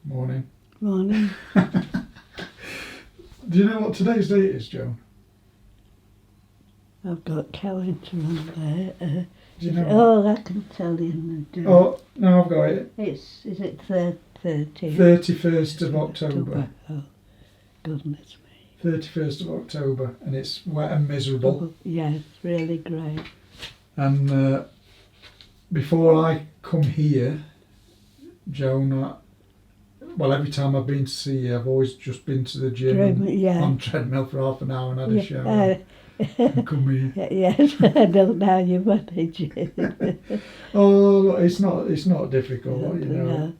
Morning. Morning. Do you know what today's date is, Joan? I've got calendar on there. Do you know? Oh, I can tell you in the day. Oh, no, I've got it. Is it 30? 31st of October. Oh, goodness me. 31st of October, and it's wet and miserable. Oh, yes, really great. And before I come here, Joan, well, every time I've been to see you, I've always just been to the gym on treadmill for half an hour and had a shower and come here. Yes, I don't know how you manage it. Oh, it's not difficult, you know.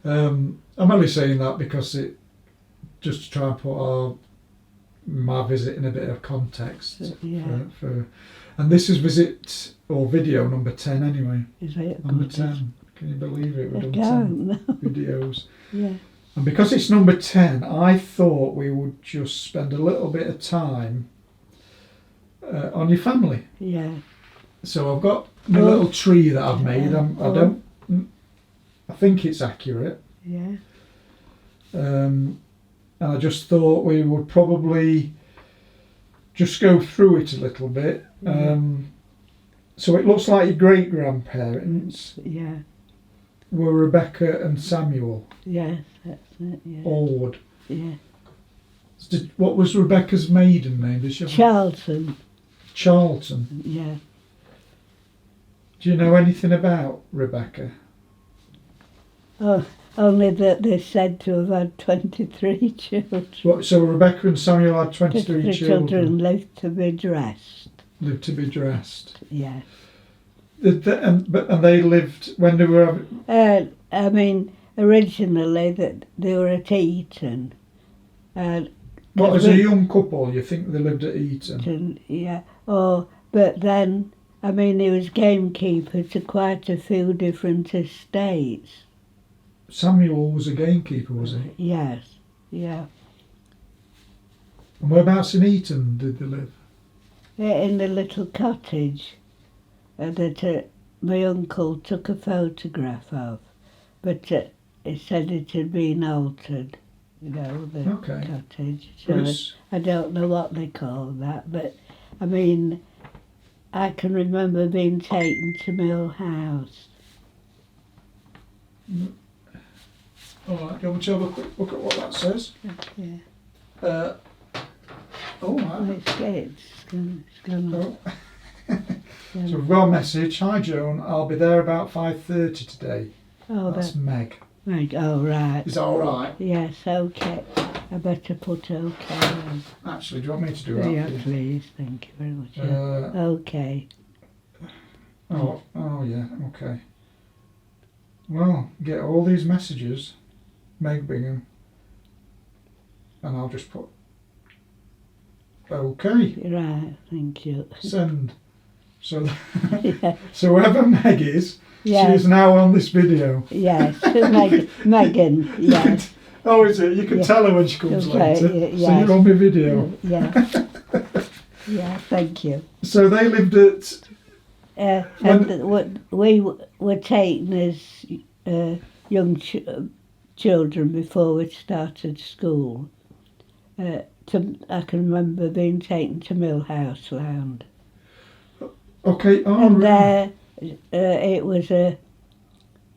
I'm only saying that because it just to try and put my visit in a bit of context. And this is visit or video number 10 anyway. Is it? Number 10. Can you believe it? We've I done don't 10 videos. Yeah. And because it's number 10, I thought we would just spend a little bit of time on your family. Yeah. So I've got my little tree that I've made. I think it's accurate. Yeah. And I just thought we would probably just go through it a little bit. So it looks like your great-grandparents were Rebecca and Samuel. Yes, that's it, yeah. Allwood. Yeah. What was Rebecca's maiden name? Did she have Charlton. Charlton. Yeah. Do you know anything about Rebecca? Oh, only that they said to have had 23 children. So Rebecca and Samuel had 23 children lived to be dressed. Lived to be dressed. Yeah. And they lived when they were. I mean, originally that they were at Eton. What, as a young couple, you think they lived at Eton? Yeah. Oh, but then, I mean, he was gamekeeper to quite a few different estates. Samuel was a gamekeeper, was he? Yes. Yeah. And whereabouts in Eton did they live? In the little cottage that my uncle took a photograph of, but he said it had been altered, you know, the cottage. So I don't know what they call that, but I mean, I can remember being taken to Mill House. All right, do you want to have a quick look at what that says? Yeah. It's gone. Oh. So we've got a message. Hi Joan, I'll be there about 5:30 today. Oh, that's Meg. Meg, oh right. Is that all right? Yes, okay. I better put okay on. Actually, do you want me to do that? Yeah, please. Thank you very much. Okay. Oh yeah, okay. Well, get all these messages, Meg Bingham, and I'll just put okay. Right, thank you. Send. So, so whoever Meg is, she is now on this video. Yes, Megan, yes. Oh, is it? You can tell her when she comes later. So you're on my video. Yeah. Yeah, thank you. So they lived at... and we were taken as young children before we started school. I can remember being taken to Mill House Lounge. Okay. Oh, and right. It was a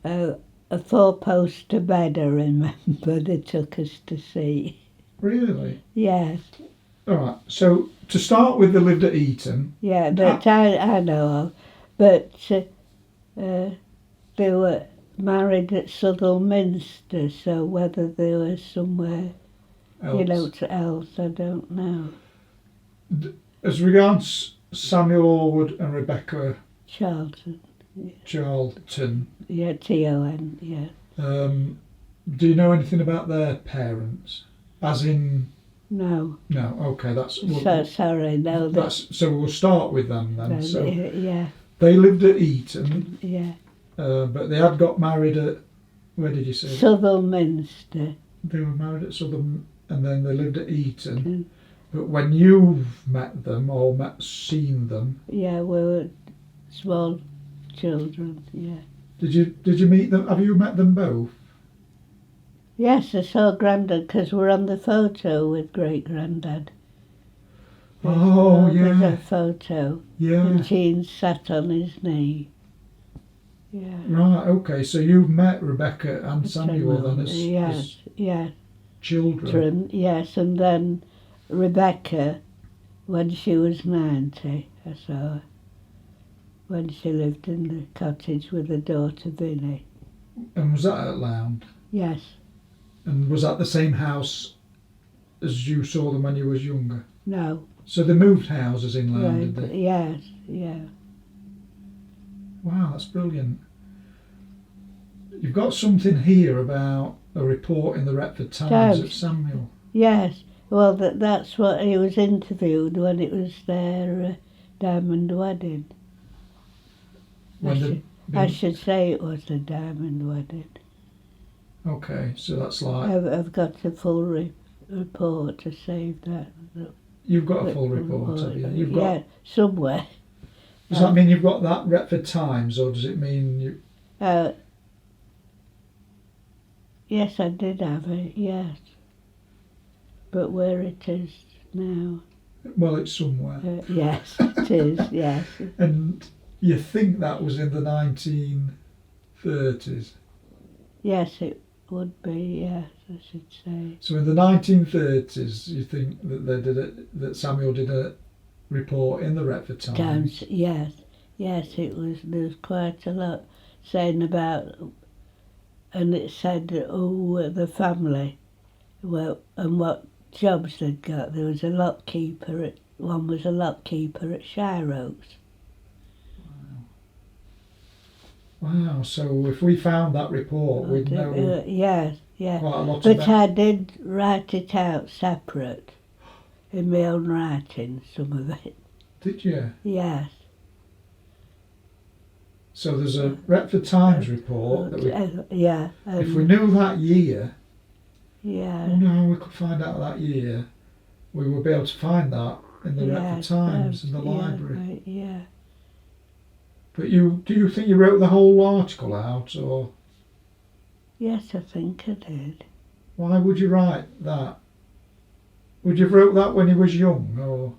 4-poster bed, I remember, they took us to see. Really? Yes. All right. So to start with, they lived at Eton. Yeah, but I know of. But they were married at Minster, so whether they were somewhere else, I don't know. As regards Samuel Allwood and Rebecca Charlton. Yeah, T-O-N, yeah. Do you know anything about their parents? As in... No. No, okay, that's... sorry, no. So we'll start with them then. So yeah. They lived at Eton. Yeah. But they had got married at... Where did you say? Minster. They were married at Southern... And then they lived at Eton. But when you've met them or seen them... Yeah, we were small children, yeah. Did you meet them? Have you met them both? Yes, I saw Grandad because we're on the photo with Great Grandad. Oh, There's yeah. a photo, Yeah. and Jean sat on his knee. Yeah. Right, okay, so you've met Rebecca and Samuel then as Yes, yes. children. Yes, and then Rebecca, when she was 90, I saw her. When she lived in the cottage with her daughter Vinnie. And was that at Lound? Yes. And was that the same house as you saw them when you was younger? No. So they moved houses in Lound, did they? Yes, yeah. Wow, that's brilliant. You've got something here about a report in the Retford Times of Samuel. Yes, well, that's what he was interviewed when it was their diamond wedding. I should say it was a diamond wedding. Okay, so that's like... I've got a full report to save that. You've got a full report, have you? Yeah, somewhere. Does that mean you've got that Retford Times, or does it mean you... Yes, I did have it, yes. But where it is now... Well, it's somewhere. Yes, it is, yes. And you think that was in the 1930s? Yes, it would be, yes, I should say. So in the 1930s, you think that that Samuel did a report in the Retford Times? Yes, there was quite a lot saying about, and it said the family, well, and what jobs they'd got. There was a lockkeeper one was a lockkeeper at Shire Oaks. Wow, so if we found that report, we'd know yes, quite a lot but about... I did write it out separate, in my own writing, some of it. Did you? Yes. So there's a Retford Times report that we... yeah. if we knew that year... Yeah. I wonder how we could find out that year. We would be able to find that in the Retford Times, in the library. Right, yeah. But do you think you wrote the whole article out, or...? Yes, I think I did. Why would you write that? Would you have wrote that when you was young, or...?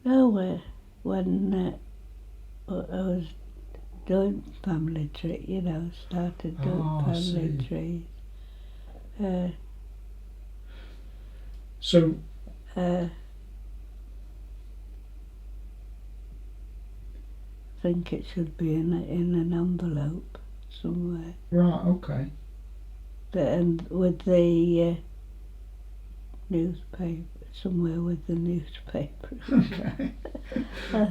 No, when I was doing family tree, started doing family trees. So... I think it should be in an envelope somewhere. Right, okay. And with the newspaper, somewhere with the newspaper. Okay.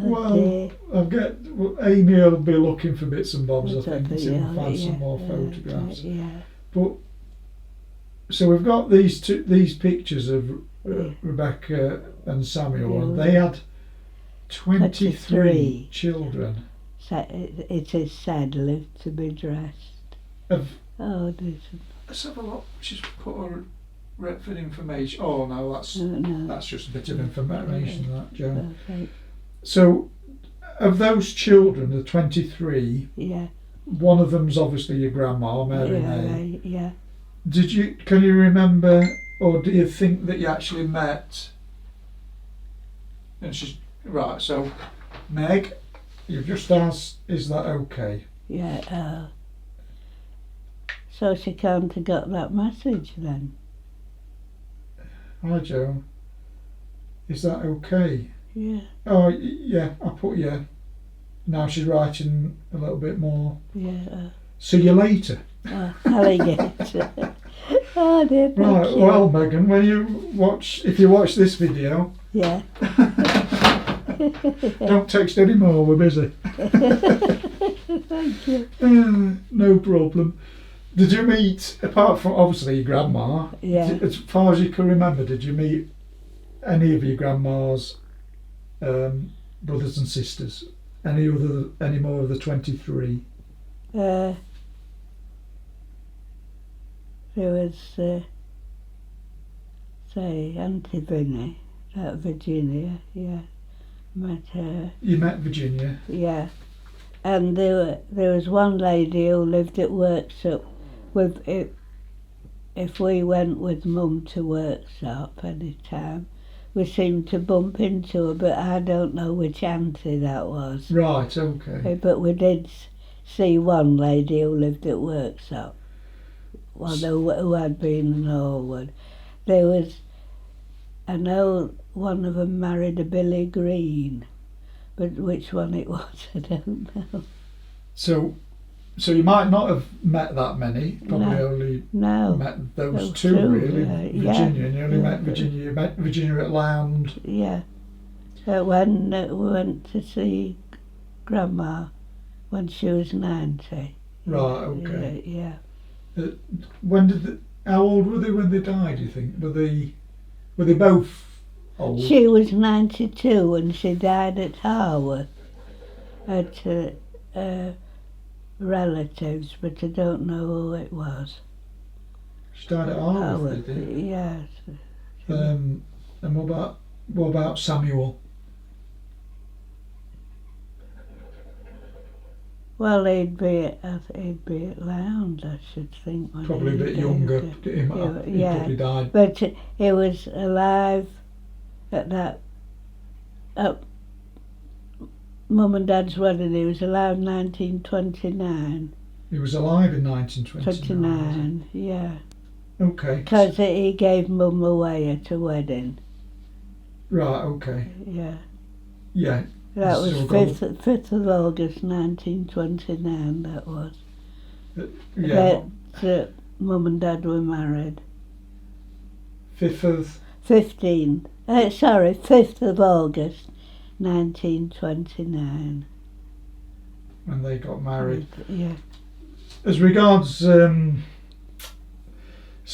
Well, Amy will be looking for bits and bobs, I think, and see if we can find some more photographs. But so we've got these pictures of Rebecca and Samuel, and they had 23 children. It is said lived to be dressed. Let's have a look. Just put a Retford information. Oh no, that's just a bit of information, that, Joan. Okay. So, of those children, the 23, one of them's obviously your grandma, Mary May. Yeah. Can you remember, or do you think that you actually met? And she's right. So, Meg, you've just asked, is that okay? Yeah. So she can't have got that message then. Hi, Joan. Is that okay? Yeah. Oh, yeah. I put yeah. Now she's writing a little bit more. Yeah. See you later. Alligator. Oh dear. Right. Well, Megan, if you watch this video, yeah. don't text anymore. We're busy. Thank you. No problem. Did you meet, apart from obviously your grandma? Yeah. As far as you can remember, did you meet any of your grandma's brothers and sisters? Any more of the 23? There was, say, Auntie Vinnie, that Virginia, yeah. Met her. You met Virginia? Yeah. And there was one lady who lived at Worksop with if we went with Mum to workshop any time, we seemed to bump into her, but I don't know which auntie that was. Right, okay. But we did see one lady who lived at workshop, one who had been in Norwood. There was, I know one of them married a Billy Green, but which one it was, I don't know. So you might not have met that many. Probably only met those two really. Virginia, and you only met Virginia. You met Virginia at Lound. Yeah. When we went to see Grandma when she was 90. Right. Okay. Yeah. How old were they when they died? Do you think were they both old? She was 92 and she died at Harworth at relatives, but I don't know who it was. She died at Harworth, did she? Yes. And what about Samuel? Well, he'd be at Lound, I should think. Probably a bit younger. He probably died. But he was alive at that. At Mum and Dad's wedding, he was alive in 1929. He was alive in 1929. 29, yeah. Okay. Because he gave Mum away at a wedding. Right. Okay. Yeah. Yeah. That was 5th of August 1929, that was. Yeah. But Mum and Dad were married. 5th of 5th of August 1929. When they got married. Yeah. As regards, so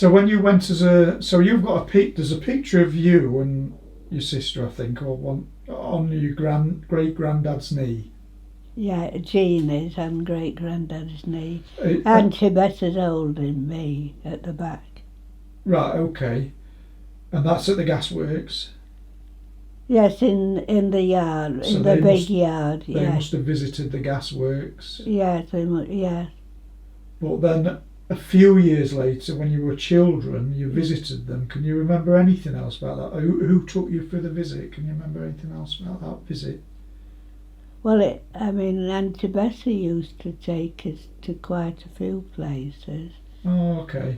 when you went so you've got there's a picture of you and your sister, I think, or one on your great granddad's knee. Yeah, Jeannie's and great granddad's knee. Auntie Betta's holding me at the back. Right, okay. And that's at the gasworks? Yes, in the yard, so in the big yard. They must have visited the gasworks. Yes, they must, yes. But then a few years later, when you were children, you visited them. Can you remember anything else about that? Who took you for the visit? Can you remember anything else about that visit? Well, Auntie Bessie used to take us to quite a few places. Oh, okay.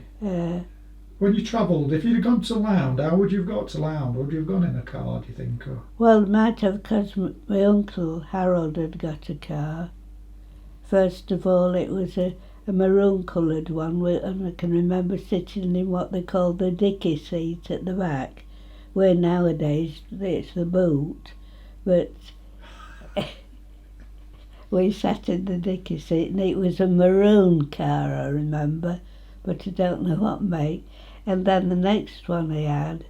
When you travelled, if you'd have gone to Lound, how would you have got to Lound? Would you have gone in a car, do you think? Or? Well, might have, because my uncle Harold had got a car. First of all, it was a maroon coloured one, and I can remember sitting in what they called the dicky seat at the back, where nowadays it's the boot. But we sat in the dicky seat, and it was a maroon car, I remember, but I don't know what make. And then the next one he had,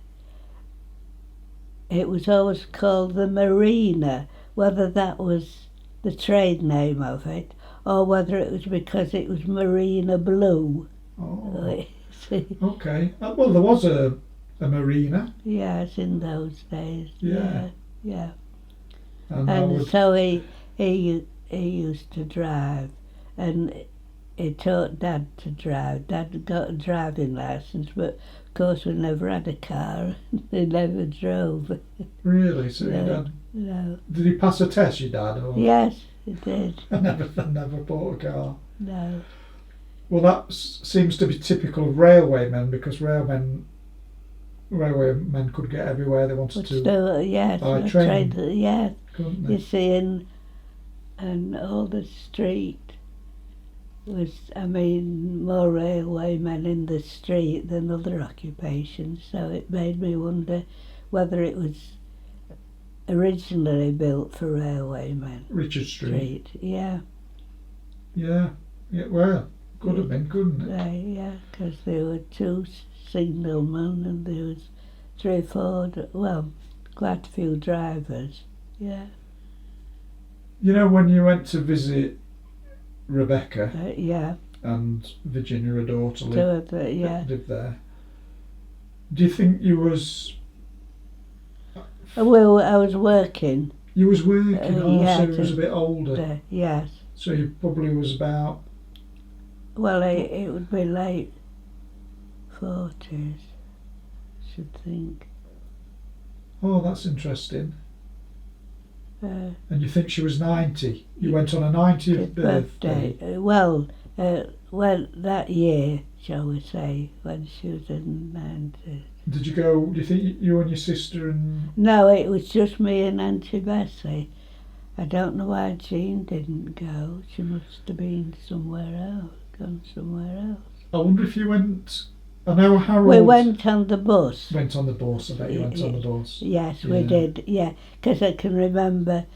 it was always called the Marina, whether that was the trade name of it, or whether it was because it was Marina Blue. Oh, okay. Well, there was a Marina. Yes, in those days. Yeah. And so he used to drive, and he taught Dad to drive. Dad got a driving licence, but of course we never had a car. He never drove. Really? So your dad? No. Did he pass a test, your dad? Or? Yes, he did. I never bought a car. No. Well, that seems to be typical of railwaymen, because railwaymen could get everywhere they wanted to. Yes, by train. Yes. Couldn't they? You see, and all the street was, more railwaymen in the street than other occupations, so it made me wonder whether it was originally built for railwaymen. Richard Street. Yeah. Yeah, well, could have been, couldn't it? Yeah, because there were 2 signalmen and there was 3 or 4, quite a few drivers. Yeah. You know, when you went to visit Rebecca and Virginia, her daughter, lived there, do you think you was... I was working. You was working, so you was a bit older. Yes. So you probably was about... Well, it would be late 40s, I should think. Oh, that's interesting. Uh, And you think she was 90? You went on a 90th birthday? Well, that year, shall we say, when she was in the 90s. Did you go, do you think you and your sister and... No, it was just me and Auntie Bessie. I don't know why Jean didn't go. She must have been somewhere else, gone somewhere else. I wonder if you went... I know Harold... We went on the bus. Went on the bus, I bet you went on the bus. Yes, we did, yeah. Because I can remember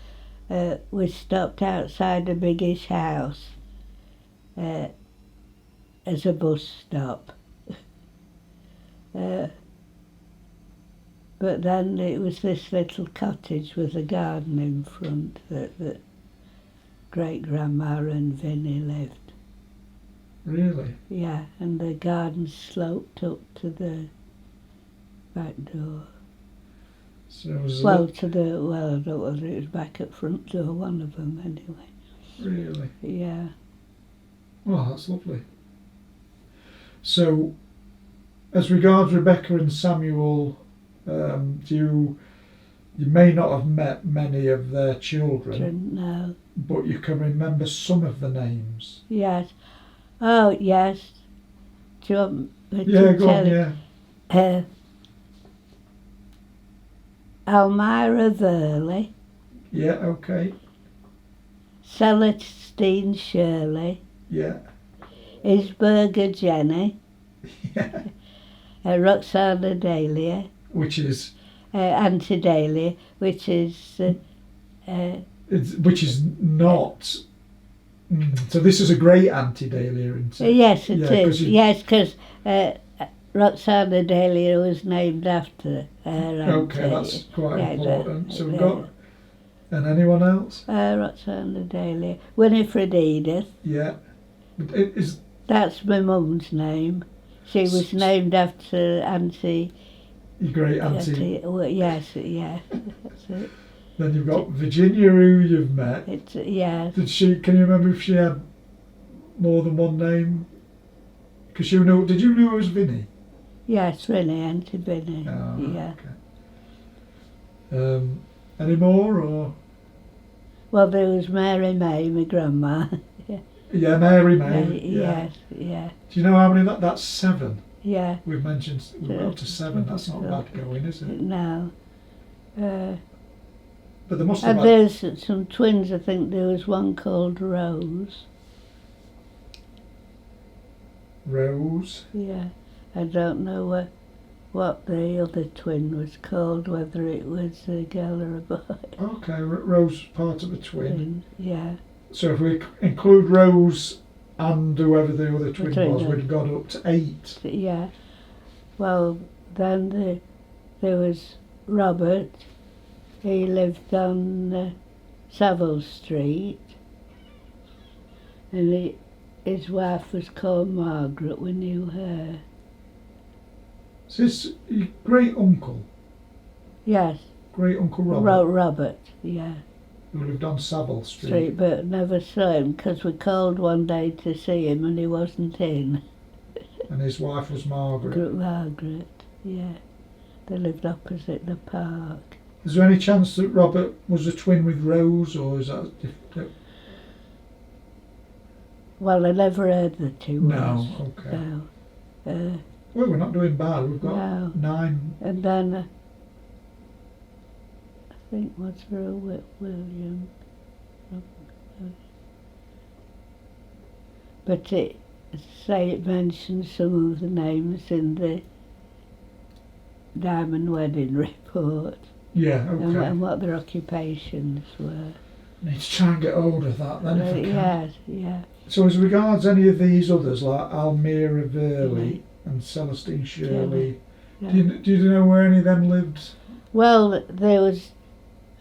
we stopped outside a biggish house as a bus stop. But then it was this little cottage with a garden in front that great-grandma and Vinnie lived. Really? Yeah, and the garden sloped up to the back door. So it was Well, I don't know whether it was back at front door, one of them anyway. Really? Yeah. Well, that's lovely. So, as regards Rebecca and Samuel, you may not have met many of their children, No. but you can remember some of the names. Yes. Oh, yes. Do you want me Yeah, to go tell on, you? yeah. Elmira Verley, Yeah, okay. Celestine Shirley, Yeah. Isberger Jenny, Yeah. Roxana Dahlia, Which is... Auntie Dahlia, which is... which is not... So this is a great Auntie Dahlia, isn't it? yes, it is. Yes, because Roxana Dahlia was named after her auntie. Okay, that's quite important. So we've got... And anyone else? Roxana Dahlia. Winifred Edith. Yeah. Is... That's my mum's name. She was named after Auntie... Your great auntie. Yes, yeah. That's it. Then you've got Virginia, who you've met. Yes. Did she? Can you remember if she had more than one name? Because you know, did you know her as Vinnie? Yes, Vinnie, Auntie Vinnie. Oh, yeah. Okay. Any more or? Well, there was Mary May, my grandma. Yeah, Mary May. Yes, yeah. Do you know how many that's 7? Yeah. We've mentioned we're up to 7. That's not bad going, is it? No. But there must have And there's some twins. I think there was one called Rose. Rose. Yeah. I don't know what the other twin was called, whether it was a girl or a boy. Okay, Rose part of a twin. Yeah. So if we include Rose and whoever the other twin was, we'd got up to 8. Yeah. Well, then there was Robert. He lived on Savile Street, and his wife was called Margaret. We knew her. So it's your great uncle? Yes. Great uncle Robert? Robert, yeah. Who lived on Savile Street? But never saw him because we called one day to see him and he wasn't in. And his wife was Margaret? Margaret, yeah. They lived opposite the park. Is there any chance that Robert was a twin with Rose, or is that... Well, I never heard that he was. No, okay. No. Well, we're not doing bad. We've got 9. And then I think what's her William. But it mentions some of the names in the Diamond Wedding Report. Yeah, okay. And what their occupations were. Need to try and get hold of that then if I can. Yes, yeah. So as regards any of these others, like Almira Verley and Celestine Shirley, yeah. do you know where any of them lived? Well, I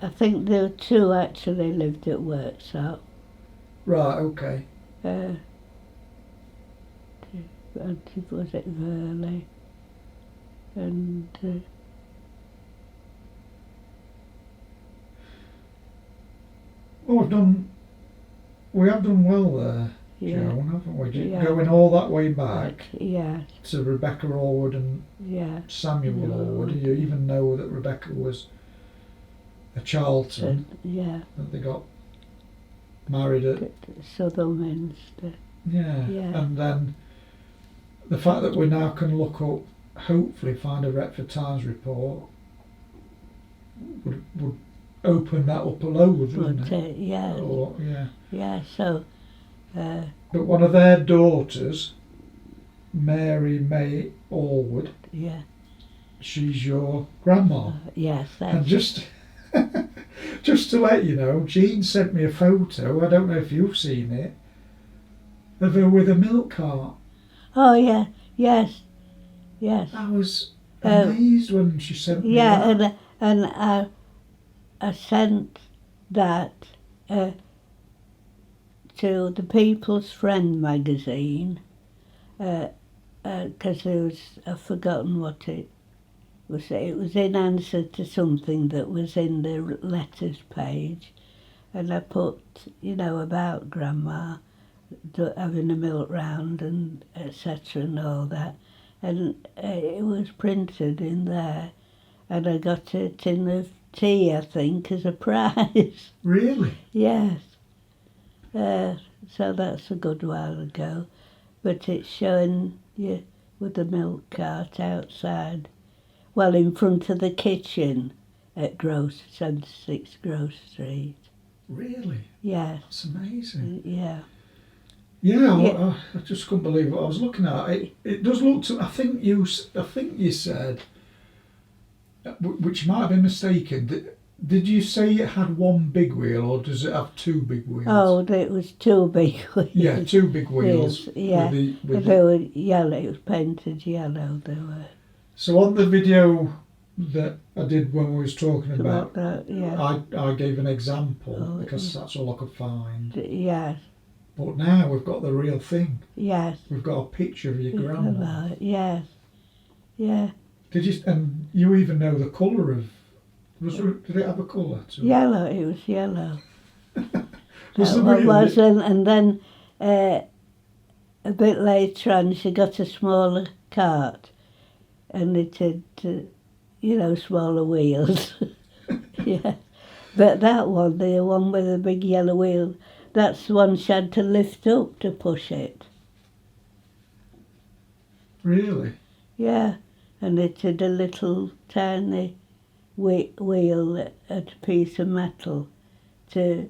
think there were 2 actually lived at Worksop. Right, okay. Was it Verley? And well, we have done well there. Yeah. Joan, haven't we? Yeah. Going all that way back Yeah. to Rebecca Allwood and Yeah. Samuel No. Allwood. You even know that Rebecca was a Charlton, Yeah. that they got married at. Sutherminster. Yeah. Yeah. And then the fact that we now can look up, hopefully find a Retford Times report, would open that up a load, wouldn't it? Yeah. Or, yeah. Yeah. So. But one of their daughters, Mary May Allwood, Yeah. she's your grandma. Yes. And just to let you know, Jean sent me a photo, I don't know if you've seen it, of her with a milk cart. Oh yeah. Yes. Yes. I was amazed when she sent me Yeah, that. and I sent that to the People's Friend magazine because I've forgotten what it was. It was in answer to something that was in the letters page, and I put, about Grandma having a milk round and etc. and all that, and it was printed in there, and I got a tin of tea, I think, as a prize. Really? Yes. So that's a good while ago, but it's showing you with the milk cart outside, well, in front of the kitchen at 76 Grove Street. Really? Yes. That's amazing. Yeah. Yeah, I just couldn't believe what I was looking at. It does look to. I think you said, which might have been mistaken. Did you say it had one big wheel, or does it have two big wheels? Oh, it was two big wheels. Yeah, two big wheels. Yeah. They were yellow. It was painted yellow. They were. So on the video that I did when we was talking about that, yeah. I gave an example because that's all I could find. Yes. But now we've got the real thing. Yes. We've got a picture of your grandma. Yes. Yeah. Did you? And you even know the colour of. Did it have a colour to it? Yellow. It was yellow. Was It was, and then a bit later on, she got a smaller cart, and it had, smaller wheels. Yeah. But that one, the one with the big yellow wheel, that's the one she had to lift up to push it. Really? Yeah. And it had a little tiny wheel at a piece of metal to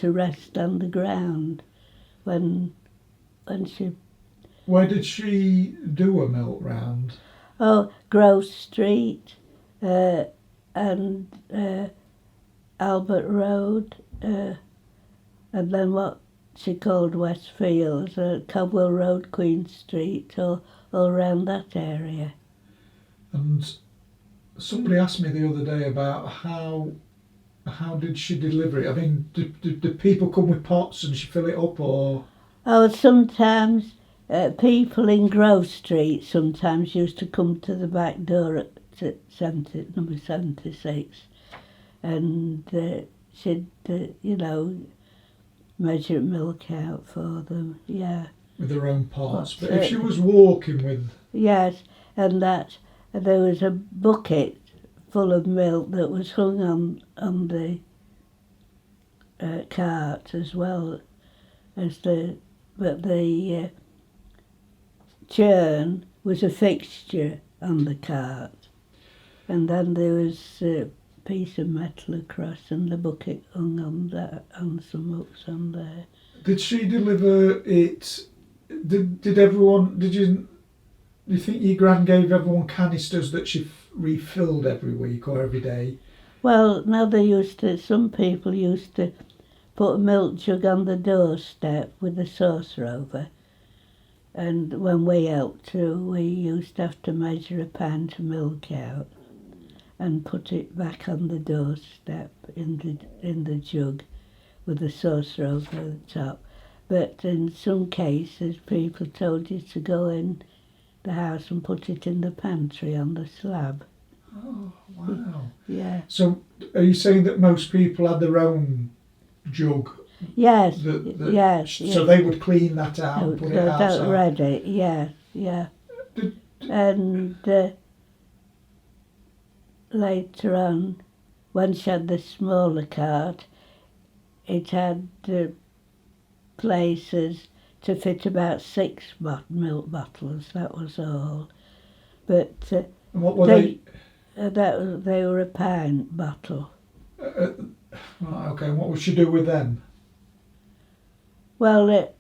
rest on the ground when she. Where did she do a milk round? Oh, Grove Street and Albert Road and then what she called Westfields, Cobwell Road, Queen Street, all around that area. And somebody asked me the other day about how did she deliver it? I mean, do people come with pots and she fill it up, or? Oh, sometimes people in Grove Street sometimes used to come to the back door at number 76, and she'd, measure milk out for them, yeah. With her own pots. But if she was walking with. Yes, and there was a bucket full of milk that was hung on the cart as well as but the churn was a fixture on the cart, and then there was a piece of metal across, and the bucket hung on some hooks on there. Did she deliver it? Did everyone? Do you think your gran gave everyone canisters that she refilled every week or every day? Well, now some people used to put a milk jug on the doorstep with a saucer over, and when we helped too, we used to have to measure a pint of milk out and put it back on the doorstep in the jug with a saucer over the top. But in some cases, people told you to go in the house and put it in the pantry on the slab. Oh, wow. Yeah. So are you saying that most people had their own jug Yes, yes. yes. So they would clean that out and put it outside. Ready, yes, yeah. And later on, when she had the smaller cart, it had places to fit about 6 milk bottles. That was all. But And what were they? They were a pint bottle. Right, okay. And what would she do with them? Well,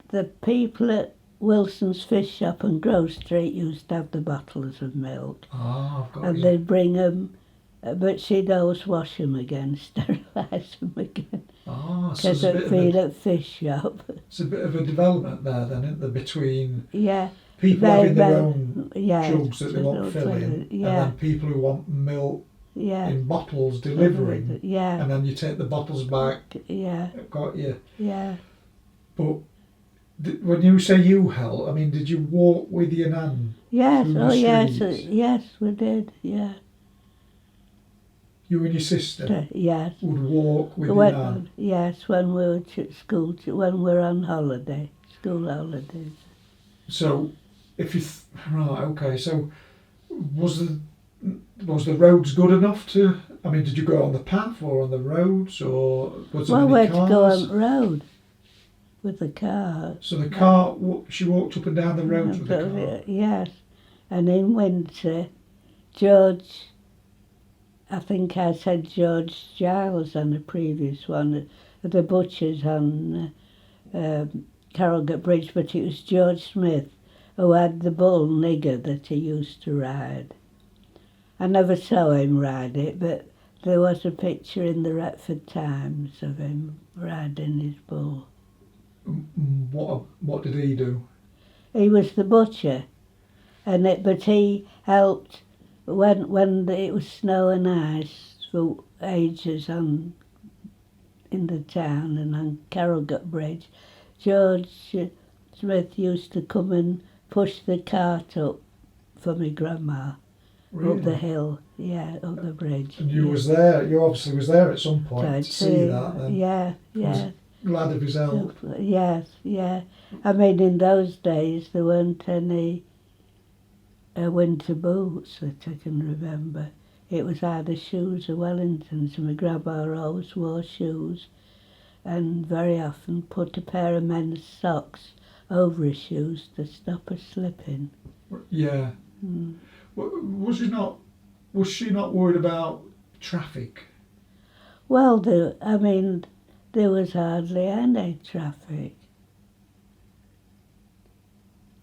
the people at Wilson's Fish Shop on Grove Street used to have the bottles of milk. Ah, I've got And you. they'd bring them, but she'd always wash them again, sterilise them again. Ah, so Because there's a at bit of feed at Fish Shop. it's a bit of a development there then, isn't there, between Yeah. people having their own jugs that they so want filling, yeah. and then people who want milk Yeah. in bottles delivering, Yeah. and then you take the bottles back. Yeah. Got you. Yeah. But when you say you helped, I mean, did you walk with your nan? Yes. through the Oh, yes. streets? Yes, we did. Yeah. You and your sister Yes. would walk with your nan. Yes, when we were at school, when we were on holiday, school holidays. So, if you right, okay. So, was the roads good enough to? I mean, did you go on the path or on the roads, or was there Well, we many had to go cars? on the road with the car. So the car, she walked up and down the roads with the car. Yes, and in winter, George, I think I said George Giles on the previous one, the butchers on Carrogate Bridge, but it was George Smith who had the bull nigger that he used to ride. I never saw him ride it, but there was a picture in the Retford Times of him riding his bull. What did he do? He was the butcher, but he helped when it was snow and ice for ages in the town and on Carrogate Bridge. George Smith used to come and push the cart up for my grandma. Really? Up the hill, yeah, up the bridge. And you was there. You obviously was there at some point to see that. Then. Yeah, yeah. Glad of his help. Yes, yeah. I mean, in those days there weren't any winter boots that I can remember. It was either shoes or Wellingtons, and my grandma always wore shoes, and very often put a pair of men's socks over his shoes to stop her slipping. Yeah. Mm. Was she not worried about traffic? Well, there was hardly any traffic.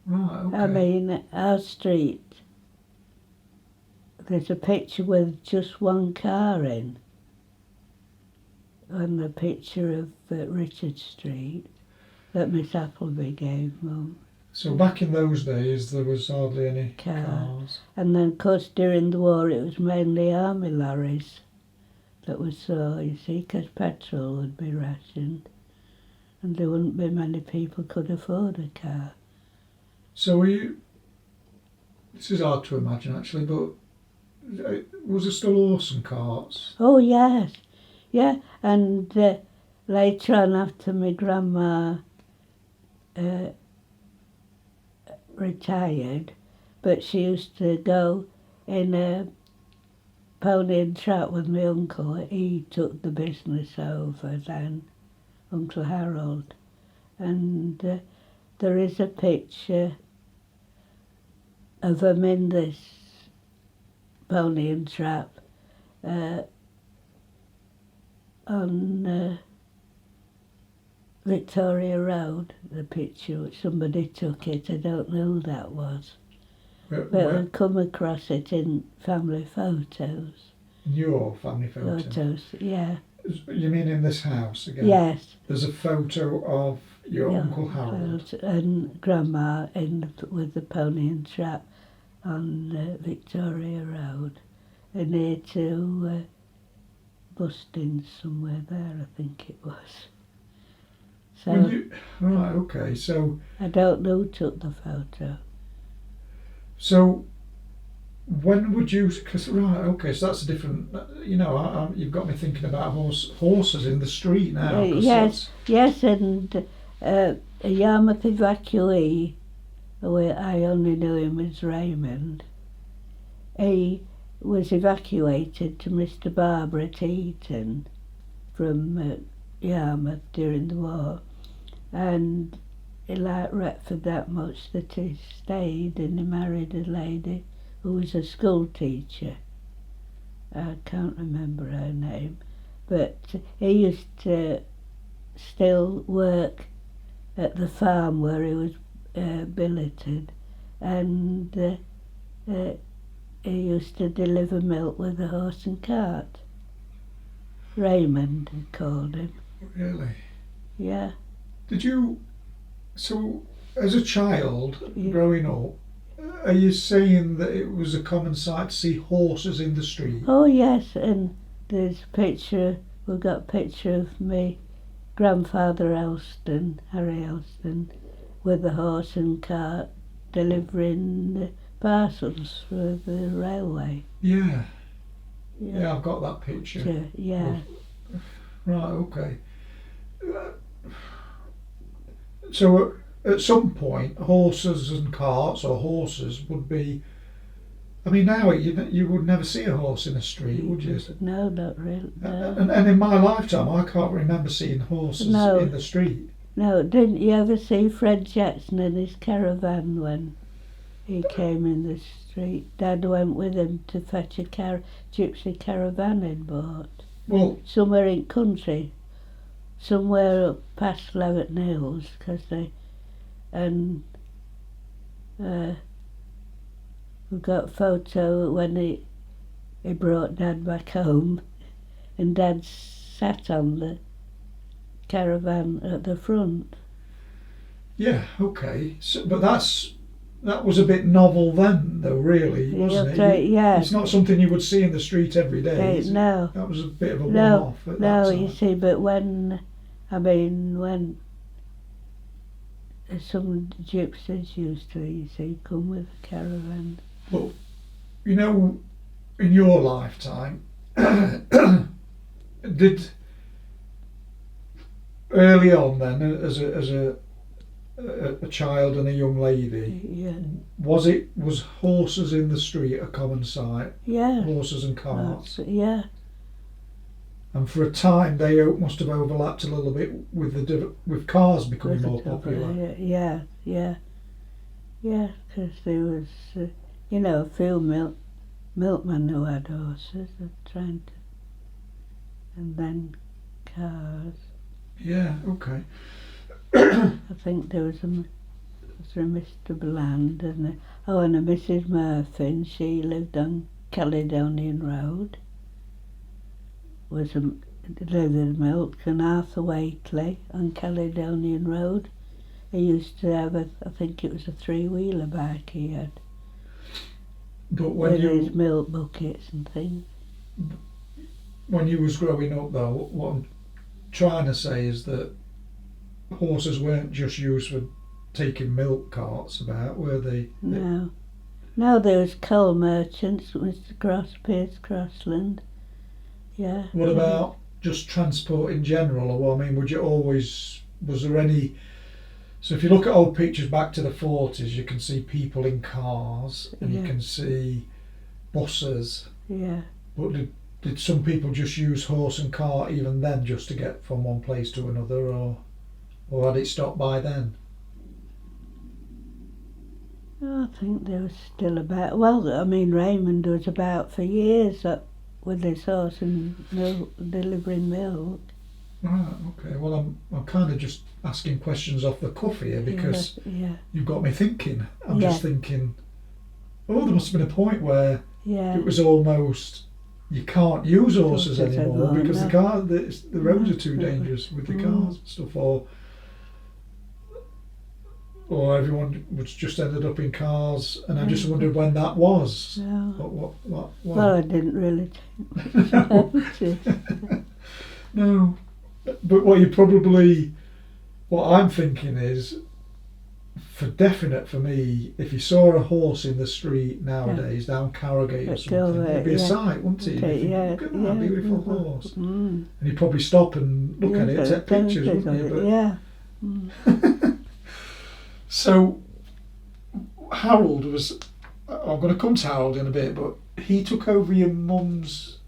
Right, okay. I mean, our street, there's a picture with just one car in, and the picture of Richard Street that Miss Appleby gave Mum. So back in those days, there was hardly any Car. cars. And then, of course, during the war, it was mainly army lorries that we saw, you see, because petrol would be rationed, and there wouldn't be many people could afford a car. So this is hard to imagine actually, but was there still horse and carts? Oh, yes. Yeah, and later on, after my grandma retired, but she used to go in a pony and trap with my uncle. He took the business over then, Uncle Harold. And there is a picture of him in this pony and trap on Victoria Road, the picture. Somebody took it, I don't know who that was. But I've come across it in family photos. In your family photos? Yeah. You mean in this house again? Yes. There's a photo of your Uncle Harold. And Grandma with the pony and trap on Victoria Road. Near to Bustins somewhere there, I think it was. So Right, okay, so... I don't know who took the photo. So, when would you? Cause, right, okay, so that's a different. You know, you've got me thinking about horses in the street now. Yes, and a Yarmouth evacuee, where I only knew him as Raymond. He was evacuated to Mr. Barber at Eton from Yarmouth during the war, and he liked Retford that much that he stayed and he married a lady who was a school teacher. I can't remember her name, but he used to still work at the farm where he was billeted, and he used to deliver milk with a horse and cart. Raymond, he called him. Really? Yeah. Did you? So, as a child growing up, are you saying that it was a common sight to see horses in the street? Oh yes, and there's a picture. We've got a picture of me grandfather Elston, Harry Elston, with a horse and cart delivering parcels for the railway. Yeah. Yeah, I've got that picture. Yeah. Right, okay. So at some point, horses and carts, or horses, would be. I mean, now you would never see a horse in the street, would you? No, not really. No. And in my lifetime, I can't remember seeing horses in the street. No, didn't you ever see Fred Jackson in his caravan when he came in the street? Dad went with him to fetch a gypsy caravan he'd bought. Well, somewhere in country, somewhere up past Levitt Hills, we've got a photo when he brought Dad back home, and Dad sat on the caravan at the front. Yeah, okay. So, but that was a bit novel then, though, really, wasn't it? Yeah. It's not something you would see in the street every day. No. That was a bit of a one-off at that time. You see, but when some gypsies used to, you see, come with a caravan. Well, you know, in your lifetime, did early on then, as a child and a young lady, was horses in the street a common sight? Yeah. Horses and carts. Yeah. And for a time, they must have overlapped a little bit with cars becoming more popular. Yeah, because there was, a few milkmen who had horses, and then cars. Yeah, okay. I think there was a Mr. Bland and a Mrs. Murphy, and she lived on Caledonian Road. Delivered milk, and Arthur Waitley on Caledonian Road. He used to have I think it was a 3-wheeler bike he had. But with his milk buckets and things. When you was growing up, though, what I'm trying to say is that horses weren't just used for taking milk carts about, were they? No. No, there was coal merchants, Mr. Pierce Crossland. Yeah. What about just transport in general? Or, I mean, was there any... So if you look at old pictures back to the 40s, you can see people in cars, and you can see buses. Yeah. But did some people just use horse and cart even then, just to get from one place to another, or had it stopped by then? I think there was still about. Well, I mean, Raymond was about for years with his horse and delivering milk. Right, okay. Well, I'm kind of just asking questions off the cuff here because you've got me thinking. I'm just thinking, there must have been a point where it was almost, you can't use horses anymore because the roads are too dangerous with the cars and stuff, or everyone was just ended up in cars, and I just wondered when that was. No. What? Well, I didn't really think. No. But what I'm thinking is, for definite for me, if you saw a horse in the street nowadays down Carrowgate or something, it'd be a sight, wouldn't it? You'd think, look at that beautiful horse. And you'd probably stop and look at it, take pictures, wouldn't you? But so Harold was, I'm going to come to Harold in a bit, but he took over your mum's...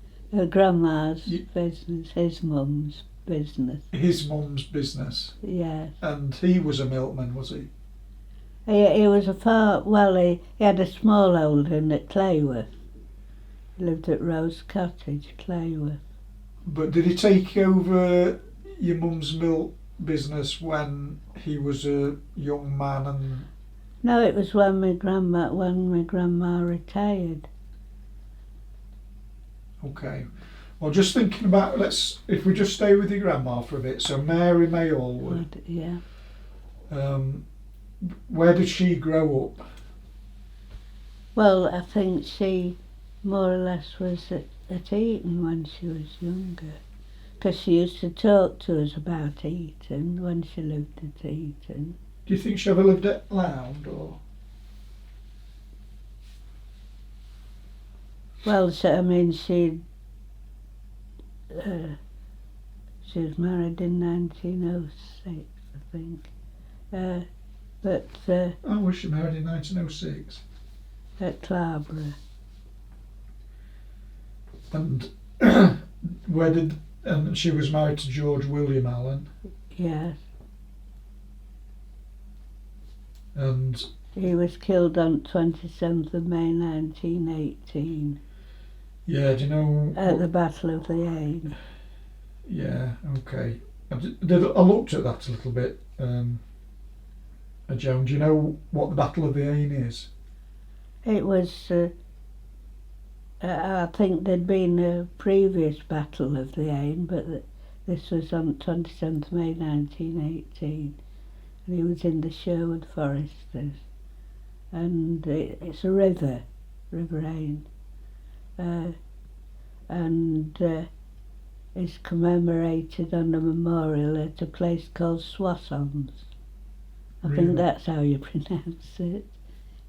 grandma's business, his mum's business. His mum's business? Yes. And he was a milkman, was he? He was he had a small holding at Clayworth. He lived at Rose Cottage, Clayworth. But did he take over your mum's milk business when he was a young man? And no, it was when my grandma retired. Okay. Well, just thinking about, if we just stay with your grandma for a bit. So Mary May Allwood. Yeah. Where did she grow up? Well, I think she more or less was at Eton when she was younger, because she used to talk to us about Eton when she lived at Eton. Do you think she ever lived at Loud, or? Well, I mean, she was married in 1906, I think. Was she married in 1906? At Clarborough. And and she was married to George William Allen? Yes. And he was killed on 27th of May 1918. Yeah, do you know... At the Battle of the Aisne. Yeah, okay. I looked at that a little bit, Joan. Do you know what the Battle of the Aisne is? It was... I think there'd been a previous Battle of the Aisne, but this was on 27th May 1918. And he was in the Sherwood Foresters. And it's a river, River Aisne. And it's commemorated on a memorial at a place called Soissons. I think that's how you pronounce it.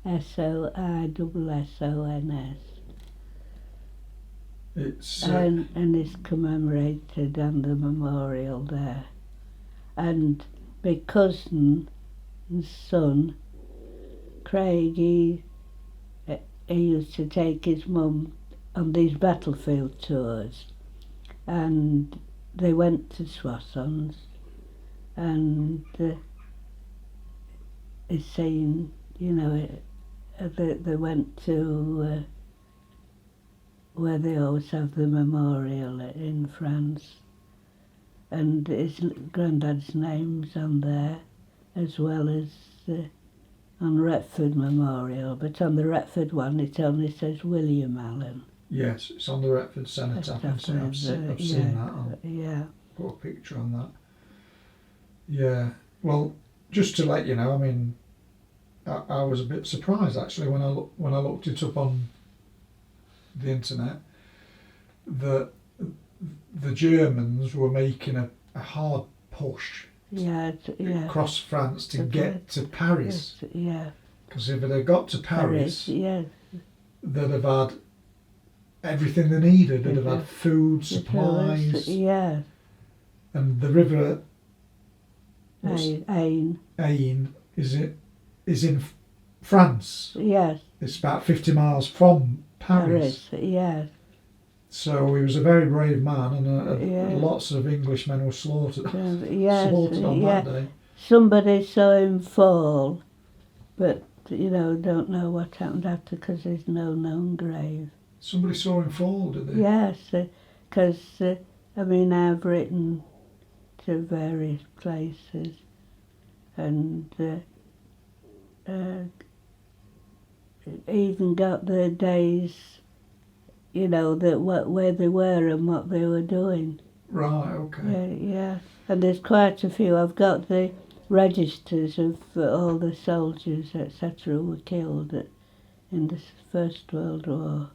Soissons. And it's commemorated on the memorial there. And my cousin's son, Craig, he used to take his mum on these battlefield tours, and they went to Soissons, and it's saying, they went to where they always have the memorial in France, and his granddad's name's on there, as well as on Retford Memorial, but on the Retford one it only says William Allen. Yes, it's on the Retford Cenotaph. I've seen that. I'll put a picture on that. Yeah, well, just to let you know, I mean, I was a bit surprised actually when I looked it up on the internet that the Germans were making a hard push across France to get to Paris. Because if they got to Paris, they'd have had everything they needed. They'd have had food, supplies, and the river Aisne is in France. Yes. It's about 50 miles from Paris. Yes. So he was a very brave man, and lots of Englishmen were slaughtered. Slaughtered on that day. Somebody saw him fall, but don't know what happened after, because there's no known grave. Somebody saw him fall, did they? Yes, because I've written to various places, and even got the days, where they were and what they were doing. Right, okay. Yeah. And there's quite a few. I've got the registers of all the soldiers, etc., who were killed in the First World War.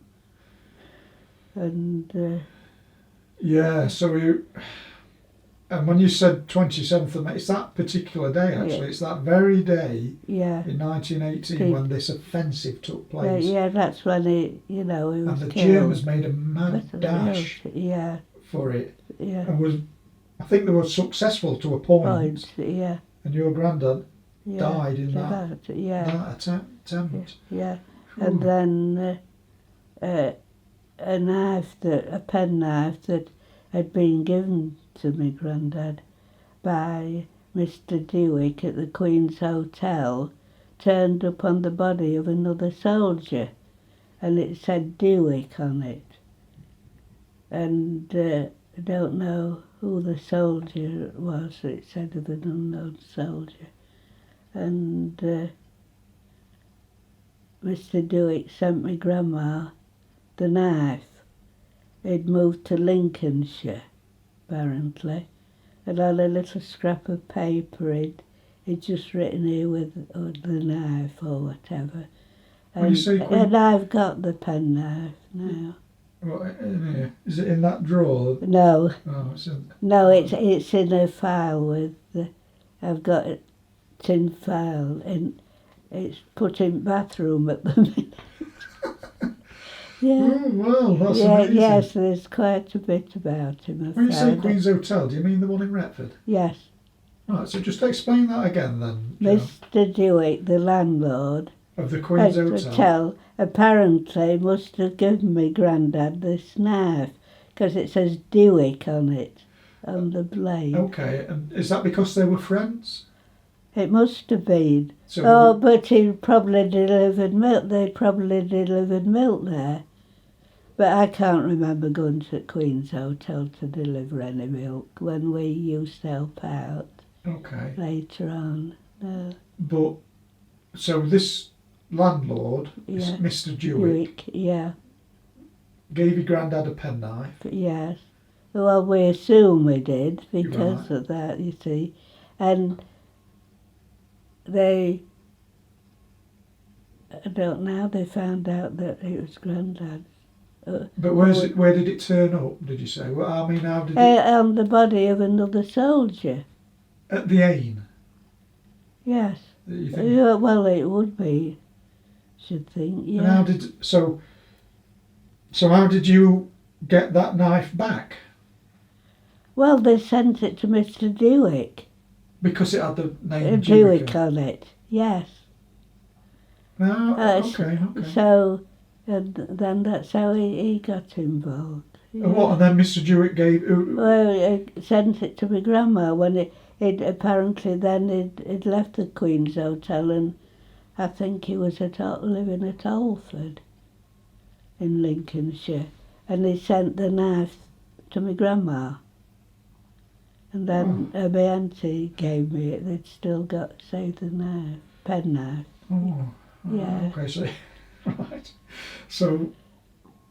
And so And when you said 27th of May, it's that particular day actually. It's that very day in 1918 when this offensive took place. Yeah, that's when he was and the killed. Germans made a mad dash for it. Yeah. And I think they were successful to a point. Yeah. And your granddad died in that attempt. Yeah. And then a penknife that had been given to my granddad by Mr. Dewick at the Queen's Hotel turned up on the body of another soldier, and it said Dewick on it. And I don't know who the soldier was. It said of an unknown soldier. And Mr. Dewick sent my grandma the knife. He'd moved to Lincolnshire, apparently, and on a little scrap of paper he'd just written here with the knife or whatever. And I've got the penknife now. What, in here? Is it in that drawer? No. Oh, it's in... No, it's in a file with I've got a tin file and it's put in bathroom at the minute. Yeah. Oh, well, that's amazing. Yes, there's quite a bit about him. When you say Queen's Hotel, do you mean the one in Retford? Yes. Right, so just explain that again then, Joan. Mr. Dewick, the landlord of the Queen's Hotel, apparently must have given me Grandad this knife because it says Dewick on it, on the blade. Okay, and is that because they were friends? It must have been. So but he probably delivered milk. They probably delivered milk there. But I can't remember going to Queen's Hotel to deliver any milk when we used to help out. Okay. Later on, no. But, so this landlord, Mr. Dewick, gave your granddad a penknife? Yes. Well, we assume we did because of that, you see. And they found out that it was Grandad's. But where did it turn up, did you say? Well, I mean, how did it... On the body of another soldier. At the Ain? Yes. You think? Yeah, well, it would be, should think, yeah. And how did... So how did you get that knife back? Well, they sent it to Mr. Dewick. Because it had the name Dewick on it, yes. Okay. So, and then that's how he got involved. Yeah. And what? And then Mr. Dewick gave... Well, he sent it to my grandma when it apparently then he'd left the Queen's Hotel and I think he was living at Alford in Lincolnshire. And he sent the knife to my grandma. And then my auntie gave me it. They'd still got, say, the knife, penknife. Yeah. Okay, so... Right. So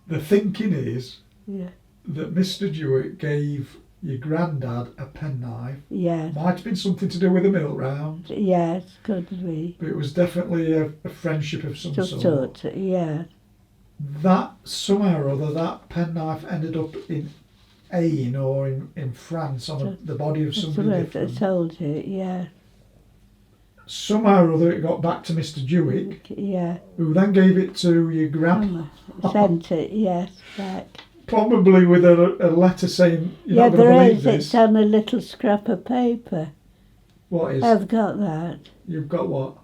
the thinking is that Mr. Dewick gave your granddad a penknife. Yes. Might have been something to do with a milk round. Yes, could be. But it was definitely a friendship of some sort. Yeah. That, somehow or other, that penknife ended up in Ain or in France on the body of somebody different. A soldier, yeah. Somehow or other it got back to Mr. Dewick, who then gave it to your grandma. Sent it, yes, back. Probably with a letter saying, you're not going to believe this. It's on a little scrap of paper. What is? I've got that. You've got what?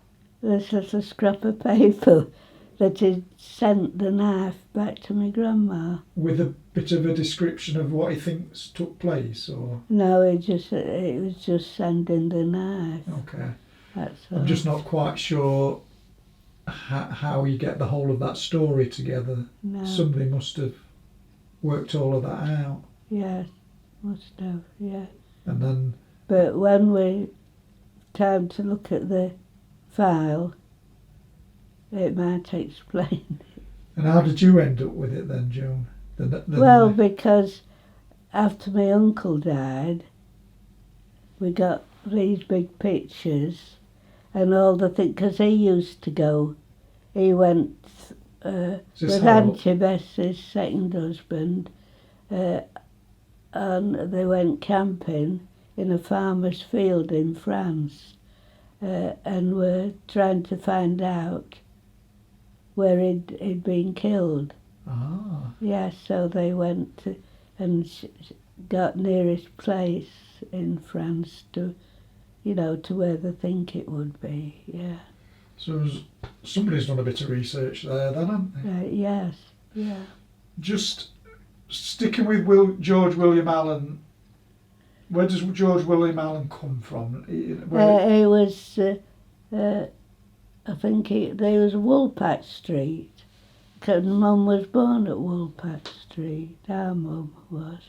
This little scrap of paper that he sent the knife back to my grandma. With a bit of a description of what he thinks took place, or? No, it was just sending the knife. Okay. That's all. I'm just not quite sure how you get the whole of that story together. No. Somebody must have worked all of that out. Yes, must have, yeah. And then... But when we time to look at the file, it might explain it. And how did you end up with it then, Joan? Well, because after my uncle died, we got these big pictures and all the things, because he used to go, he went with Auntie Bessie's second husband, and they went camping in a farmer's field in France, and were trying to find out where he'd been killed. Ah. Yes, so they went and got nearest place in France to, to where they think it would be. Yeah. So somebody's done a bit of research there, then, hasn't they? Yes. Yeah. Just sticking with George William Allen. Where does George William Allen come from? He was, I think there was Woolpatch Street. Because Mum was born at Woolpatch Street. Our mum was.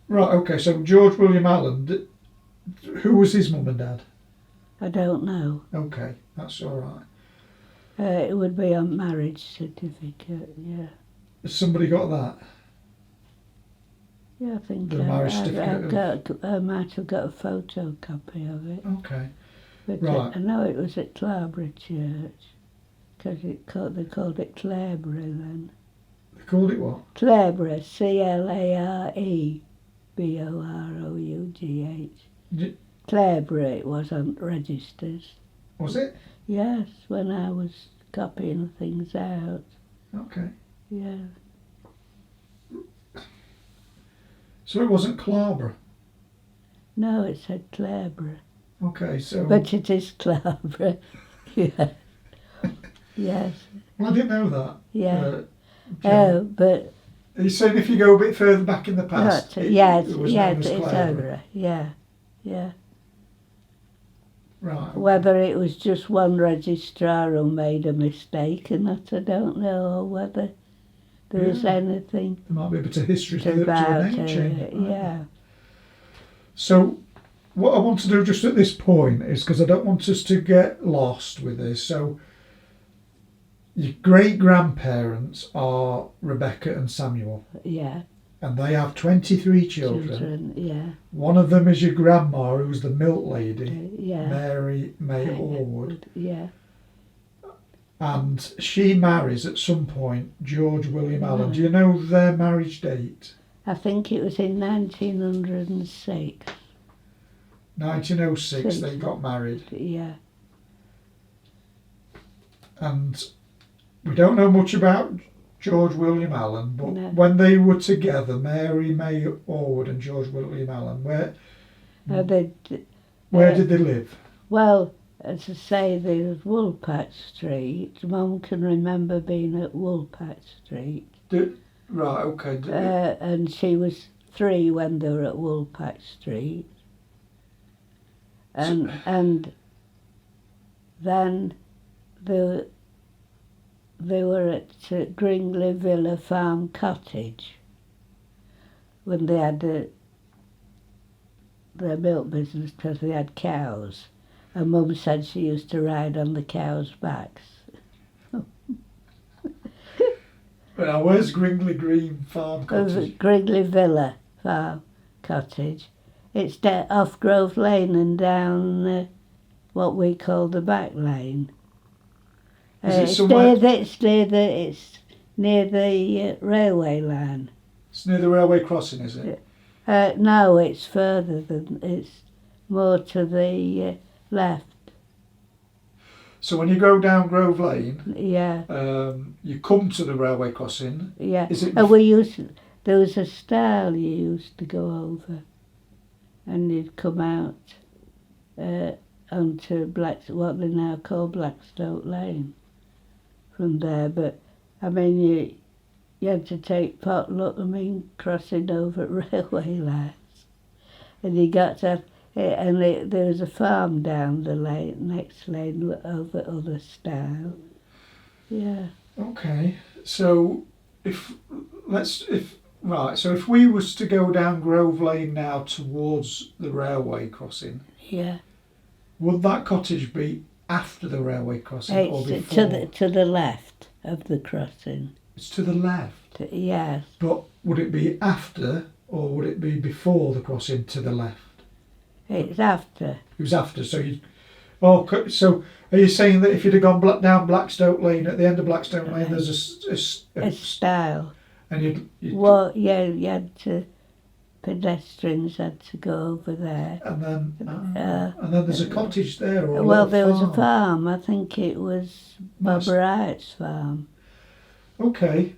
Right, okay, so George William Allen, who was his mum and dad? I don't know. Okay, that's all right. It would be on marriage certificate, yeah. Has somebody got that? Yeah, I think The marriage certificate? I might have got a photocopy of it. Okay. But Right. I know it was at Clarborough Church, because they called it Clareborough then. They called it what? Clareborough, Clareborough. Clareborough it was on registers. Was it? Yes, when I was copying things out. Okay. Yeah. So it wasn't Clarborough? No, it said Clareborough. Okay, so... But it is Clareborough. Yeah. Yes. Well, I didn't know that. Yeah. Joan. But... Are you saying if you go a bit further back in the past, it was known as it's Clareborough? over. Yeah. Yeah. Right. Whether it was just one registrar who made a mistake and that I don't know, or whether there was anything There might be a bit of history to about the name change. yeah. So what I want to do just at this point is, because I don't want us to get lost with this, so your great-grandparents are Rebecca and Samuel. Yeah. And they have 23 children. Yeah. One of them is your grandma, who was the milk lady, Yeah. Mary May Orwood. Yeah. And she marries at some point George William Allen. Do you know their marriage date? I think it was in 1906. 1906 they got married. Yeah. And we don't know much about George William Allen, but No. when they were together, Mary May Orwood and George William Allen, where did they live? Well, as I say, there was Woolpatch Street. Mum can remember being at Woolpatch Street. Right, okay. And she was 3 when they were at Woolpatch Street. And then they were at Gringley Villa Farm Cottage when they had their milk business, because they had cows. And Mum said she used to ride on the cows' backs. Now, where's Gringley Green Farm Cottage? Gringley Villa Farm Cottage. It's off Grove Lane and down what we call the back lane. Is it somewhere? It's near the railway line. It's near the railway crossing, is it? No, it's further than, it's more to the left. So when you go down Grove Lane, Yeah. you come to the railway crossing. Yeah. Is it? There was a stile you used to go over, and you'd come out onto what they now call Blackstoke Lane from there. But I mean, you had to take potluck, crossing over at railway lines, and you got to. And there was a farm down the next lane over other style. Yeah. Okay, so if we was to go down Grove Lane now towards the railway crossing, Yeah. would that cottage be after the railway crossing or It's before? to the left of the crossing. It's to the left. Yes. But would it be after or would it be before the crossing to the left? It's after. It was after, so you. Oh, so are you saying that if you'd have gone down Blackstoke Lane, at the end of Blackstoke Lane, there's A stile. and you'd Well, yeah, you had to pedestrians had to go over there. And then there's a cottage there, or a Well, little there was a farm. farm. I think it was Bob Nice. Wright's farm. Okay.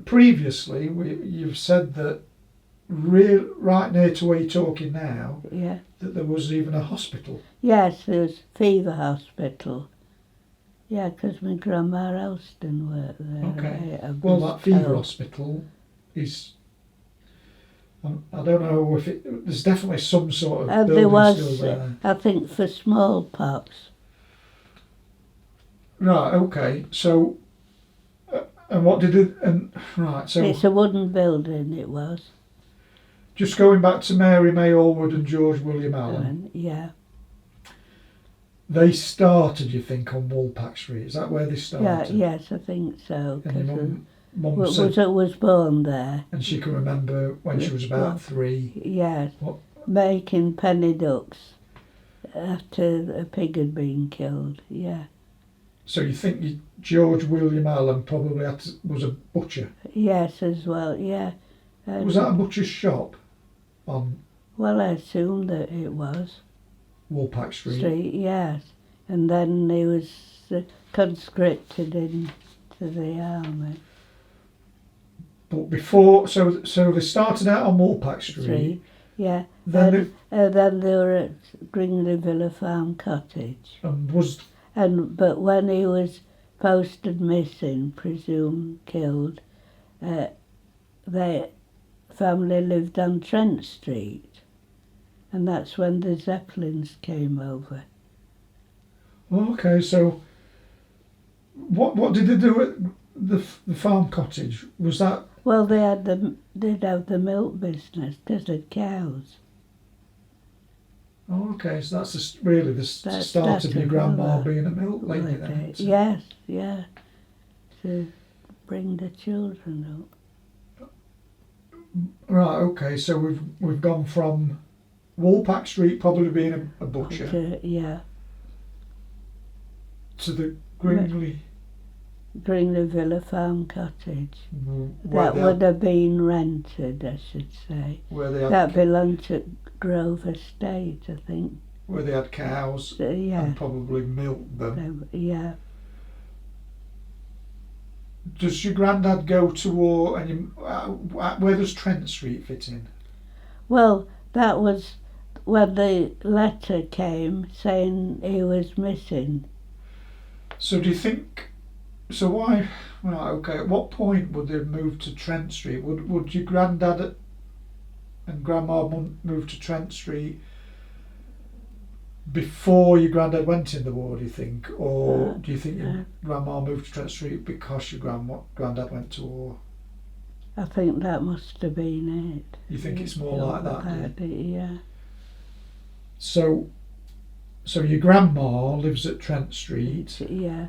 Previously, you've said that right near to where you're talking now, Yeah. that there was even a hospital. Yes, there was Fever Hospital. Yeah, because my grandma Elston worked there. Okay. I Well, was that fever told. hospital is. I don't know if there's definitely some sort of building There was, still there. I think, for smallpox. Right. Okay. So, and what did it? And right. So It's a wooden building, it was. just going back to Mary May Allwood and George William Allen, Yeah. they started, you think, on Woolpack Street? Is that where they Yeah, started? yes, I think so. And your mum Was said, born there. and she can remember when she was about 3. Yes. What? Making penny ducks after a pig had been killed. Yeah. So you think George William Allen probably was a butcher? Yes, as well. Yeah. Was that a butcher's shop on Well, I assume that it was. Woolpack Street? Yes. And then he was conscripted into the army. But before, so they started out on Woolpack Street. Yeah. Then Then they were at Gringley Villa Farm Cottage. But when he was posted missing, presumed killed, their family lived on Trent Street, and that's when the Zeppelins came over. Okay, so what did they do at the farm cottage? Was that? Well, they'd have the milk business because of cows. Oh, okay, so that's really the start of your grandma being a milk lady then. Yes, yeah, to bring the children up. Right, okay, so we've gone from Woolpack Street probably being a butcher Yeah. to the Gringley Villa Farm Cottage. where That would have been rented, I should say. That belonged to Grove Estate, I think. Where they had cows and probably milked them. Yeah. Does your granddad go to war? And where does Trent Street fit in? Well, that was when the letter came saying he was missing. So do you think? So why? Right, okay. At what point would they move to Trent Street? Would your granddad and grandma move to Trent Street before your granddad went in the war? Do you think, or do you think your grandma moved to Trent Street because your granddad went to war? I think that must have been it. You think it's more like that? Yeah. So your grandma lives at Trent Street. Yeah.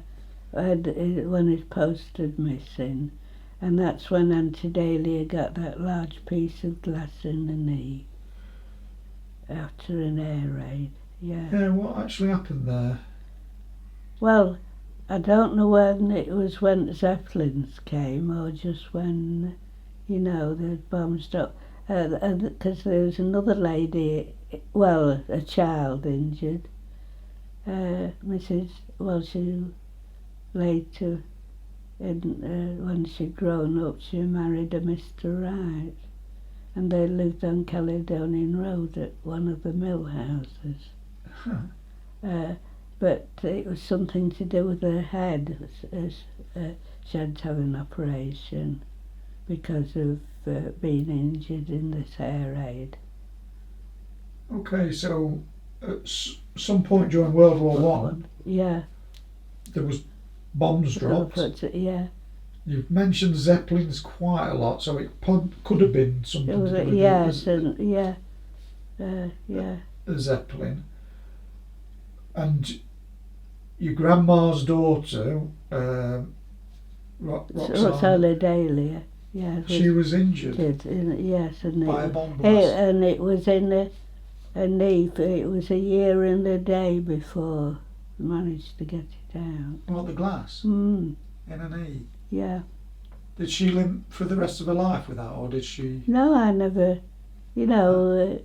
When he's posted missing, and that's when Auntie Dahlia got that large piece of glass in the knee after an air raid. Yeah. Yeah, what actually happened there? Well, I don't know when it was when Zeppelins came or just when, the bombs dropped. Because there was another lady, a child injured. She later, when she'd grown up, she married a Mr. Wright, and they lived on Caledonian Road at one of the mill houses. Huh. But it was something to do with her head. She had to have an operation because of being injured in this air raid. Okay, so at some point during World War One, there was bombs dropped. Yeah. You've mentioned Zeppelins quite a lot, so it could have been something to do with a Zeppelin. And your grandma's daughter, Roxana Dahlia, she was injured by a bomb blast. And it was in a knee. It was a year and a day before we managed to get it out. What, the glass? In a knee? Yeah. Did she limp for the rest of her life with that, or did she? No, I never noticed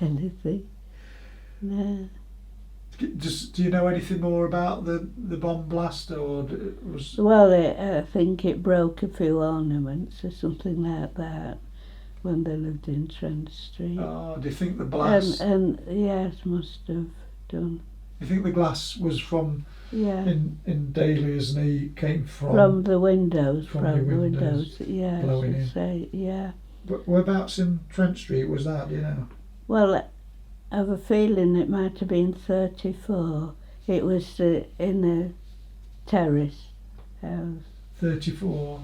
anything. No. Do you know anything more about the bomb blast, or was? Well, I think it broke a few ornaments or something like that when they lived in Trent Street. Oh, do you think the blast? And yes, must have done. You think the glass was from in Dahlia's knee came from the windows? From the windows yeah. blowing in. Say, yeah. But whereabouts in Trent Street was that? Do you know? Well, I have a feeling it might have been 34. It was in a terrace house. 34.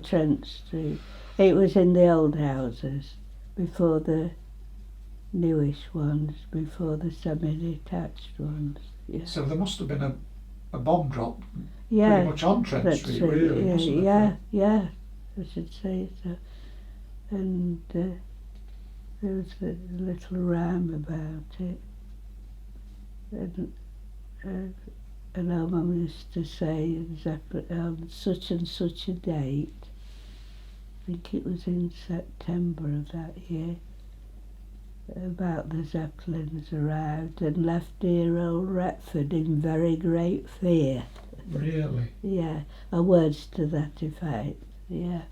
Trent Street. It was in the old houses before the newish ones, before the semi-detached ones. Yeah. So there must have been a bomb drop Yeah, pretty much on Trent Street, really, mustn't there? Yeah, I should say so. And there was a little rhyme about it. And our mum used to say exactly on such and such a date, I think it was in September of that year, about the Zeppelins arrived and left dear old Retford in very great fear. Really? Yeah, words to that effect, yeah.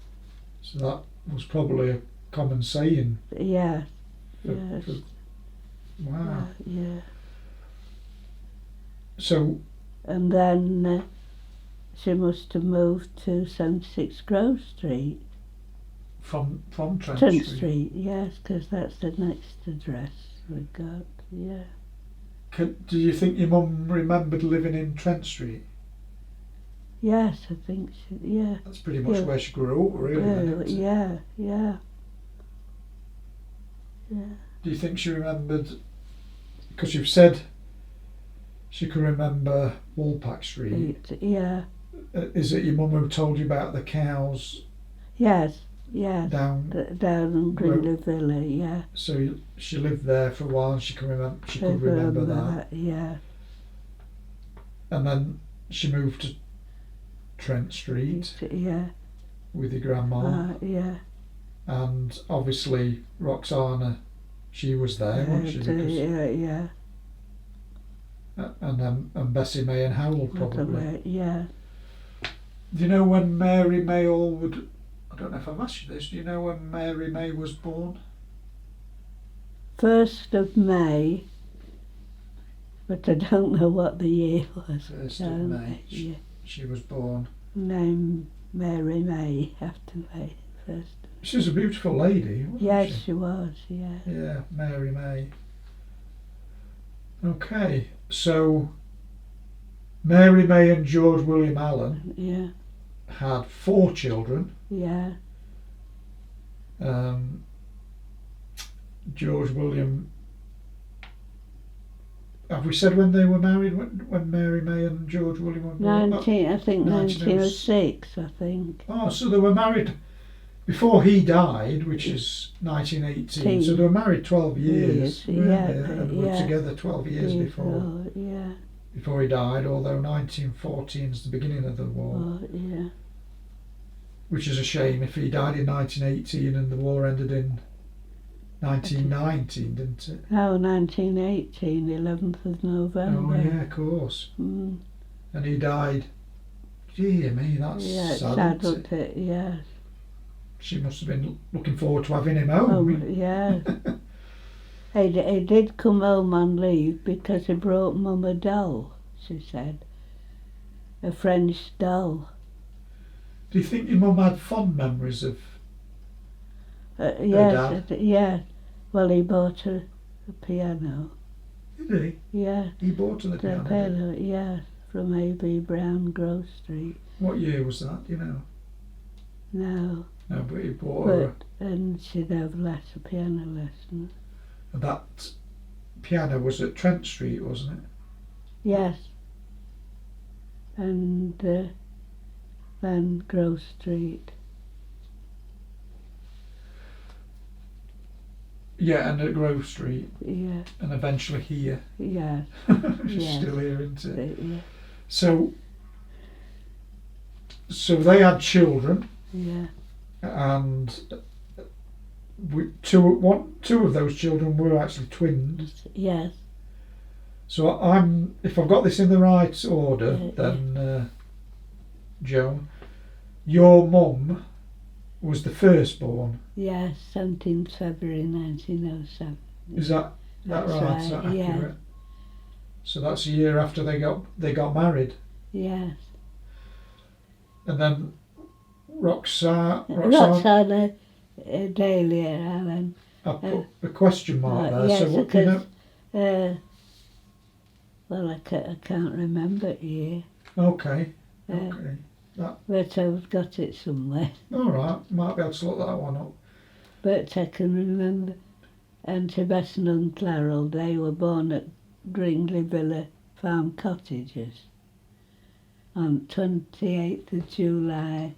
So that was probably a common saying. Yeah, yes. Wow. Yeah. So. And then she must have moved to 76 Grove Street. From Trent Street, yes, because that's the next address we got, yeah. Do you think your mum remembered living in Trent Street? Yes, I think she, yeah. That's pretty much where she grew up, really. Yeah. Do you think she remembered, because you've said she can remember Woolpack Street? Yeah. Is it your mum who told you about the cows? Yes. Down in Grindley Villa, yeah. So she lived there for a while and she could remember that. Yeah. And then she moved to Trent Street. Yeah. With your grandma. Yeah. And obviously Roxana, she was there, wasn't she? Yeah. And Bessie May and Harold probably. Yeah. Do you know when Mary May Allwood? I don't know if I've asked you this. Do you know when Mary May was born? 1st of May, but I don't know what the year was. 1st of May. Yeah. She was born. Named Mary May after May 1st. She was a beautiful lady, wasn't she? Yes, she was. Yeah. Yeah, Mary May. Okay, so Mary May and George William Allen had 4 children. Yeah. George William. Have we said when they were married? When Mary May and George William were born? 1906. I think. Oh, so they were married before he died, which is 1918. So they were married 12 years. And were together 12 years before. Yeah. Before he died, although 1914 is the beginning of the war. Oh, yeah. Which is a shame if he died in 1918 and the war ended in 1919, didn't it? No, 1918, 11th of November. Oh yeah, of course. And he died. Dear me, that's sad, isn't it? Yeah. She must have been looking forward to having him home. Oh, yeah. He did come home on leave because he brought Mum a doll, she said. A French doll. Do you think your mum had fond memories of her yes, dad? Yeah. Well, he bought her a piano. Did he? Yeah. He bought her the piano? Yeah, from A.B. Brown, Grove Street. What year was that, do you know? No. No, but he bought her. And she'd have piano lessons. That piano was at Trent Street, wasn't it? Yes. And then Grove Street. Yeah, and at Grove Street. Yeah. And eventually here. Yeah. She's still here, isn't it? Yeah. So they had children. Yeah. And two of those children were actually twins. Yes. So if I've got this in the right order, then Joan, your mum was the firstborn. Yes, 17th February 1907. Is that That's right? right, Is that yeah. accurate? So that's a year after they got married. Yes. And then Roxanne. Roxana Dahlia, Alan. I put a question mark there. Yes, So what because, well, I can't remember the year. Okay. But I've got it somewhere. All right. Might be able to look that one up. But I can remember Auntie Besson and Clarel, they were born at Gringley Villa Farm Cottages on 28th of July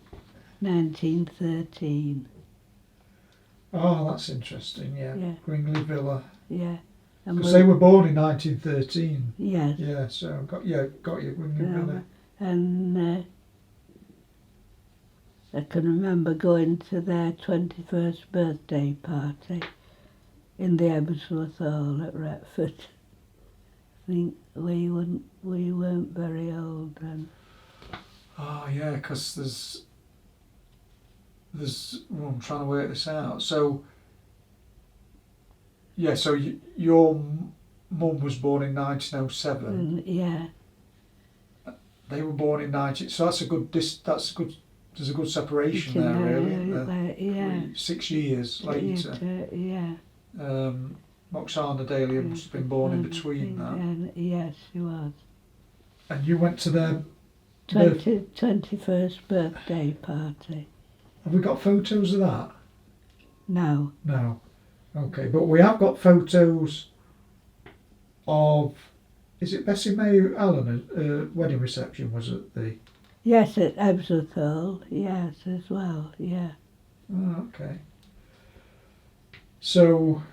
1913. Oh, that's interesting. Yeah. Gringley Villa. Yeah. Because they were born in 1913. Yes. Yeah. So got you, Gringley Villa. And I can remember going to their 21st birthday party in the Bassetlaw Hall at Retford. I think we weren't very old then. Oh yeah, because there's I'm trying to work this out. So yeah, so your mum was born in 1907. Yeah. They were born in 19. So that's a good. There's a good separation there, really. Yeah. 6 years later. Yeah. Roxana Dahlia must have been born in between that. Yes, she was. And you went to their 21st birthday party. Have we got photos of that? No. No. Okay, but we have got photos of. Is it Bessie May Allen? Wedding reception was at the. Yes, at Bassetlaw Hall. Yes, as well. Yeah. Oh, okay. So,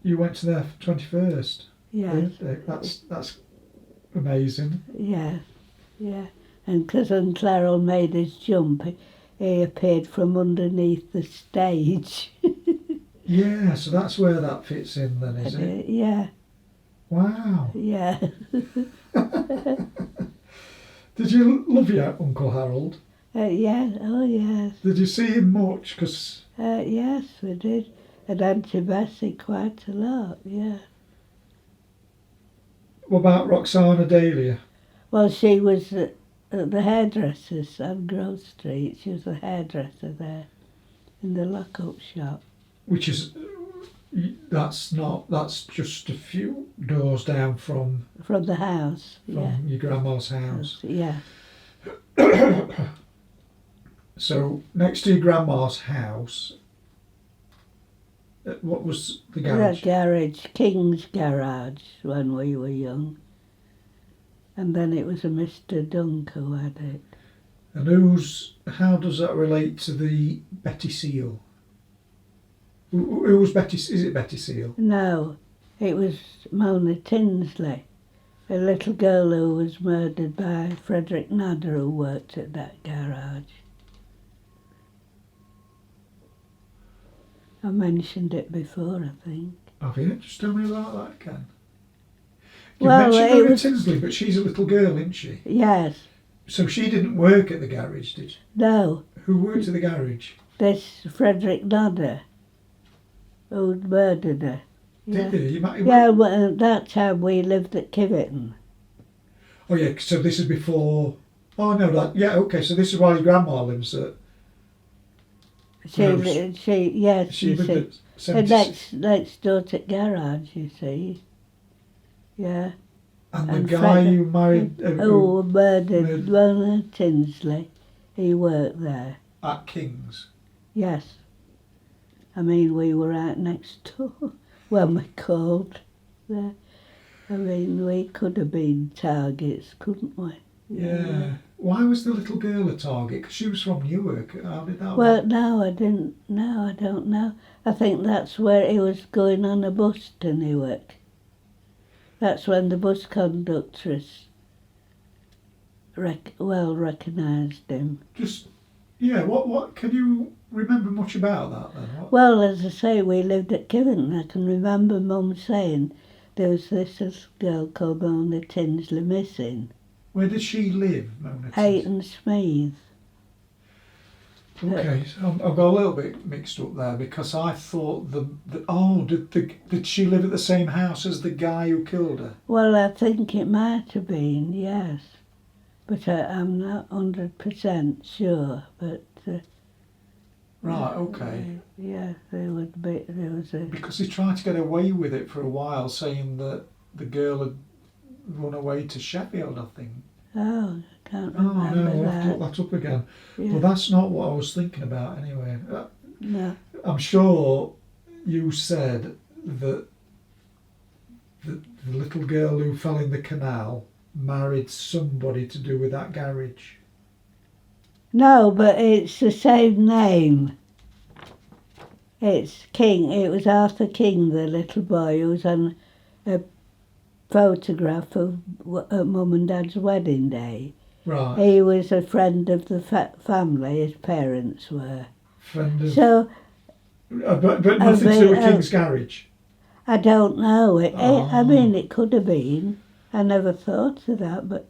you went to their 21st Yes. birthday. That's amazing. Yeah. Yeah. And cousin Clarel made his jump. He appeared from underneath the stage. Yeah, so that's where that fits in then, is it? Yeah. Wow. Yeah. Did you love your Uncle Harold? Yeah. Oh, yes. Did you see him much? Cause Yes, we did. And Auntie Bessie quite a lot, yeah. What about Roxana Dahlia? Well, she was at the hairdresser's on Grove Street. She was a hairdresser there in the lock-up shop. Which is, that's just a few doors down from the house, your grandma's house. Yeah. So next to your grandma's house, what was the garage? The garage, King's Garage, when we were young. And then it was a Mr. Dunk who had it. And how does that relate to the Betty Seal? Who was Betty? Is it Betty Seal? No, it was Mona Tinsley, a little girl who was murdered by Frederick Nadder, who worked at that garage. I mentioned it before, I think. Have you? Just tell me about that again. You Well, mentioned it Mona was- Tinsley, but she's a little girl, isn't she? Yes. So she didn't work at the garage, did she? No, Who worked at the garage? this Frederick Nadder, who murdered her. Did he? Yeah, well, at that time we lived at Kiverton. Oh yeah, so this is before. Oh no, okay. So this is why your grandma lives at. She lived you see. Next door to garage, you see. Yeah. And the and guy Fred- who married Who murdered murdered- Mona Tinsley, he worked there. at King's. Yes. I mean, we were out next door when we called there. I mean, we could have been targets, couldn't we? Yeah. Why was the little girl a target? Because she was from Newark. How did that Well, work? no, I didn't. No, I don't know. I think that's where he was going on a bus to Newark. That's when the bus conductress recognised him. Just Yeah, what can you remember much about that then? Well, as I say, we lived at Kivington. I can remember Mum saying there was this girl called Mona Tinsley missing. Where did she live, Mona? Hayton Smith. Okay, so I've got a little bit mixed up there because I thought did she live at the same house as the guy who killed her? Well, I think it might have been, yes. But I'm not 100% sure. But Right, okay. yeah, there was a. Because he tried to get away with it for a while, saying that the girl had run away to Sheffield, I think. Oh, I can't Oh remember no, I'll have that. to look that up again. Yeah. Well, that's not what I was thinking about anyway. No. I'm sure you said that the little girl who fell in the canal married somebody to do with that garage. No, but it's the same name. It's King. It was Arthur King, the little boy who was on a photograph of at Mum and Dad's wedding day. Right. He was a friend of the family. His parents were. Friend of. So But nothing to do with King's garage. I don't know. I Oh. mean, it could have been. I never thought of that, but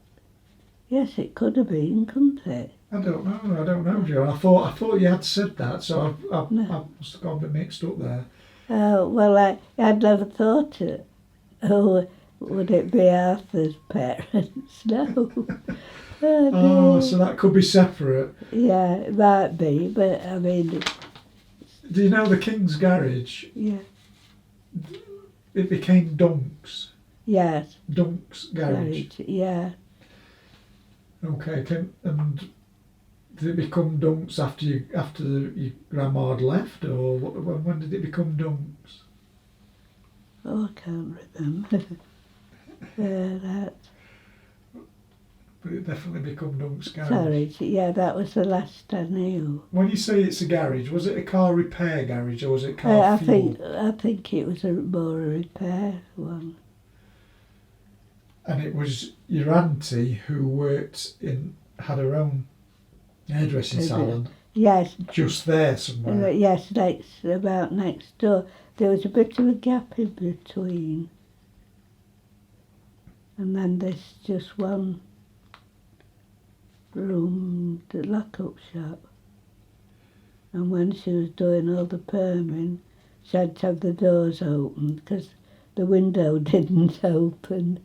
yes, it could have been, couldn't it? I don't know, Joe. I thought you had said that, so I must have got a bit mixed up there. Well, I'd never thought it. Oh, would it be Arthur's parents? No. Oh, so that could be separate. Yeah, it might be, but I mean, Do you know the King's garage? yeah, It became Dunk's. yes, Dunk's garage. yeah. Okay, and did it become Dunk's after your grandma had left, or when did it become Dunk's? Oh, I can't remember. That. But it definitely become Dunk's garage. Sorry, yeah, that was the last I knew. When you say it's a garage, was it a car repair garage or was it car I fuel? think it was more a repair one. And it was your auntie who had her own hairdressing salon. Yes. Just there somewhere. Yes, about next door. There was a bit of a gap in between. And then there's just one room, the lock-up shop. And when she was doing all the perming, she had to have the doors open because the window didn't open.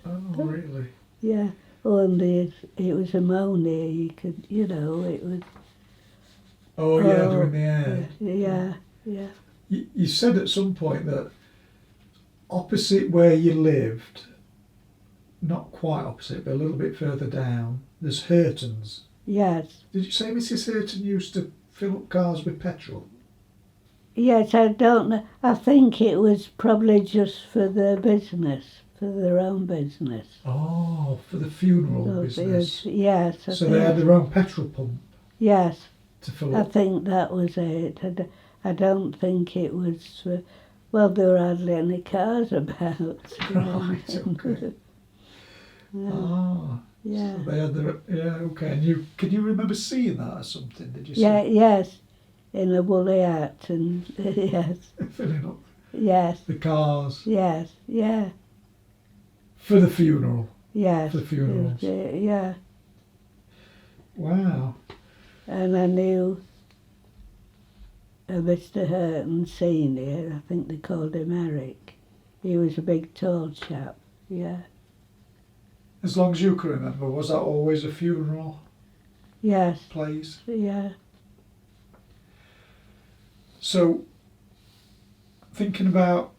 Oh, really? Yeah, only it was ammonia, you could, it was... Oh, yeah, doing the hair. Yeah. You said at some point that opposite where you lived, not quite opposite, but a little bit further down, there's Hurton's. Yes. Did you say Mrs. Hurton used to fill up cars with petrol? Yes, I don't know. I think it was probably just for their business, for their own business. Oh, for the funeral business. Yes. So they had their own petrol pump Yes, to fill I up? think that was it. I don't think it was for... Well, there were hardly any cars about. Right, okay. Ah, Yeah. so they had their... Yeah, okay. And can you remember seeing that or something, did you Yeah, see? yes. In a woolly hat and... yes. Filling up Yes. the cars Yes. Yeah. for the funeral. Yes. For the funerals. Yeah. Wow. And I knew Mr. Hurton Senior, I think they called him Eric. He was a big tall chap, yeah. As long as you can remember, was that always a funeral Yes, place? yeah. So, thinking about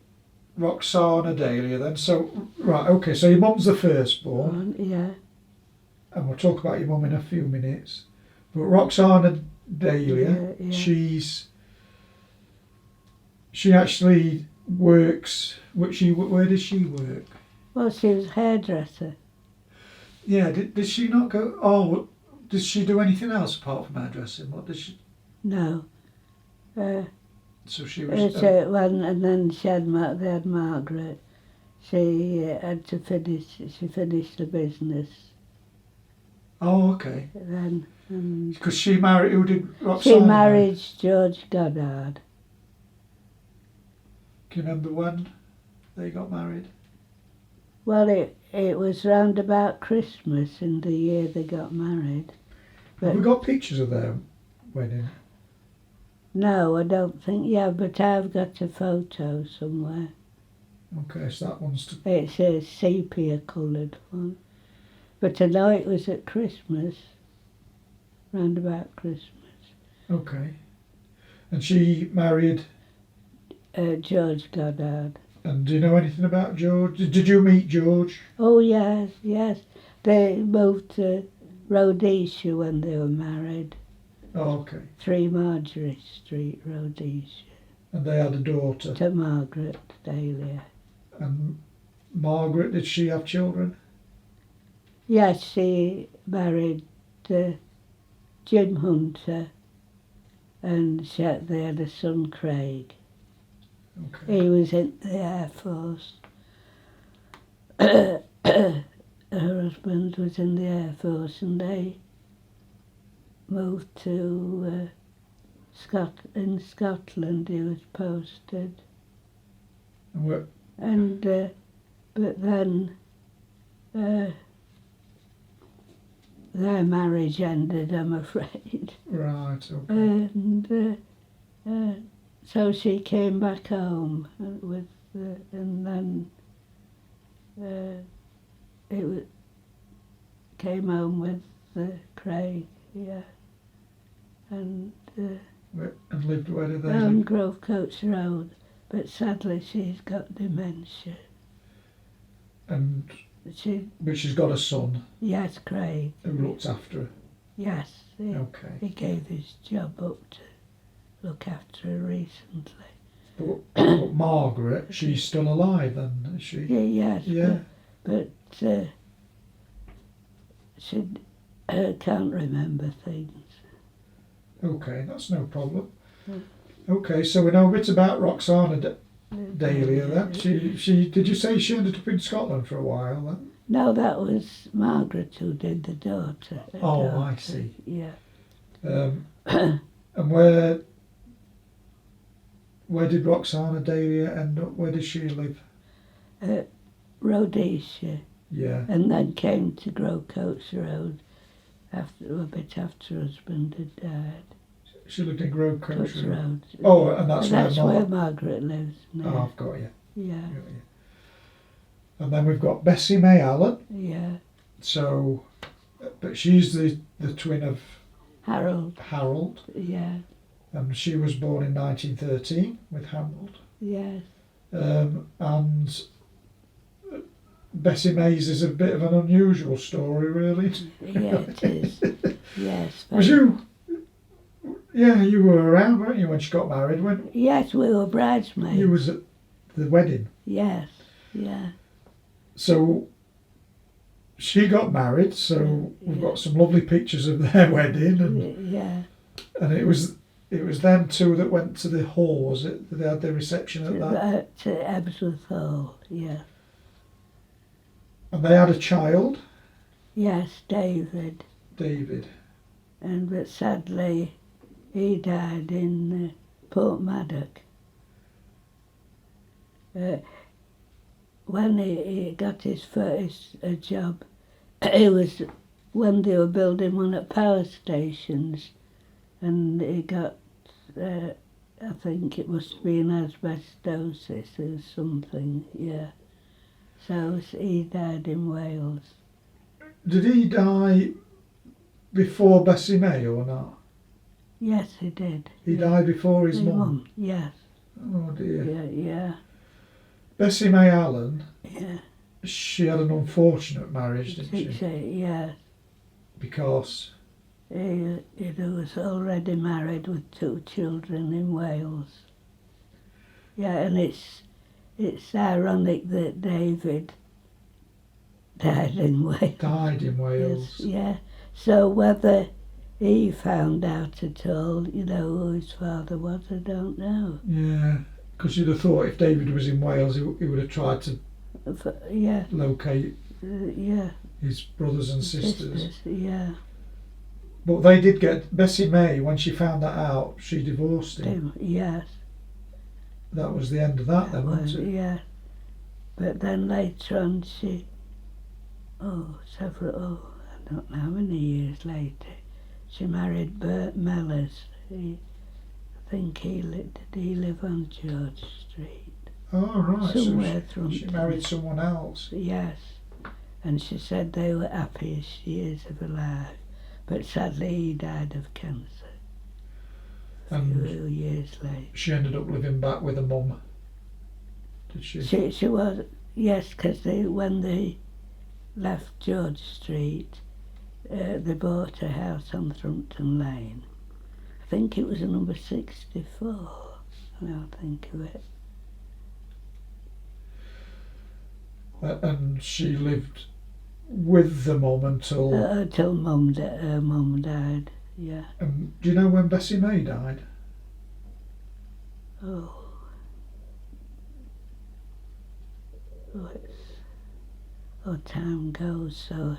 Roxana Dahlia then, so, right, okay, so your mum's the firstborn, Yeah. and we'll talk about your mum in a few minutes. But Roxana Dahlia, Yeah. she actually works, where does she work? Well, she was a hairdresser. Yeah, did she not go, oh, does she do anything else apart from hairdressing? What does she, No. so she was, And then they had Margaret. She had to finish, she finished the business. oh, okay. Then And Because she married, who did Roxana she marry? married George Goddard. Can you remember when they got married? Well, it was round about Christmas in the year they got married. Have we got pictures of their wedding? No, I don't think. Yeah, but I've got a photo somewhere. Okay, so that one's to... It's a sepia-coloured one. But I know it was at Christmas, round about Christmas. Okay. And she married... George Goddard. And do you know anything about George? Did you meet George? Oh, yes, yes. They moved to Rhodesia when they were married. Oh, okay. 3 Marjorie Street, Rhodesia. And they had a daughter. To Margaret Dahlia. And Margaret, did she have children? Yes, she married Jim Hunter, and they had a son, Craig. Okay. He was in the Air Force. Her husband was in the Air Force, and they moved to in Scotland. He was posted, And where, and but then their marriage ended, I'm afraid. right, okay. And so she came back home with, and then came home with Craig, yeah, and And lived, where did they on live? Grove Coach Road. But sadly, she's got dementia. And, But she's got a son yes, Craig. who looks after her. Yes, he Okay. gave his job up to look after her recently. But Margaret, she's still alive then, is she? Yes, Yeah. but she can't remember things. Okay, that's no problem. Mm. Okay, so we know a bit about Roxana Dahlia then. She did you say she ended up in Scotland for a while then? No, that was Margaret who did the daughter. her Oh, daughter. I see. Yeah. And where did Roxana Dahlia end up? Where did she live? Rhodesia, Yeah. and then came to Grove Coach Road a bit after her husband had died. She lived in Grove Coach Coach Road. Road. Oh, and that's where Margaret lives Oh, now. I've got you. Yeah, Got you. And then we've got Bessie May Allen. yeah. So, but she's the twin of Harold. Harold. Yeah, And she was born in 1913 with Harold. yes. And Bessie May's is a bit of an unusual story, really. Yeah, it is. Yes. Was you? Yeah, you were around, weren't you, when she got married? When Yes, we were bridesmaids. you was at the wedding. Yes, yeah. So she got married. So we've Yeah. got some lovely pictures of their wedding, and Yeah. it was them two that went to the hall. Was it? They had the reception at that, To Ebsworth Hall, yeah. and they had a child, Yes, David. David. But sadly, he died in Port Maddock. When he got his first job, it was when they were building one at power stations, and he got, I think it must have been asbestosis or something, yeah. So he died in Wales. Did he die before Bessie May or not? Yes, he did. He died before his mum. Yes, Oh dear. yeah. Bessie May Allen, Yeah, she had an unfortunate marriage, didn't she? yeah. Because, He was already married with 2 children in Wales. Yeah, and it's ironic that David died in Wales. died in Wales. Yes, yeah. So whether he found out at all, who his father was, I don't know. Yeah, because you'd have thought if David was in Wales, he would have tried to Yeah, locate yeah. his brothers and sisters. Yeah. But they did get Bessie May, when she found that out, she divorced him. Yes. That was the end of that then, wasn't it? Yeah. But then later on I don't know how many years later, she married Bert Mellors. I think he live on George Street. Oh, right. Somewhere so she married someone else. Yes. And she said they were happiest years of her life. But sadly he died of cancer a few years later. She ended up living back with her mum, did she? She was, yes, because when they left George Street, they bought a house on Thrumpton Lane. I think it was number 64, now I think of it. And she lived with the mum until... Until her mum died, yeah. Do you know when Bessie May died? Time goes, so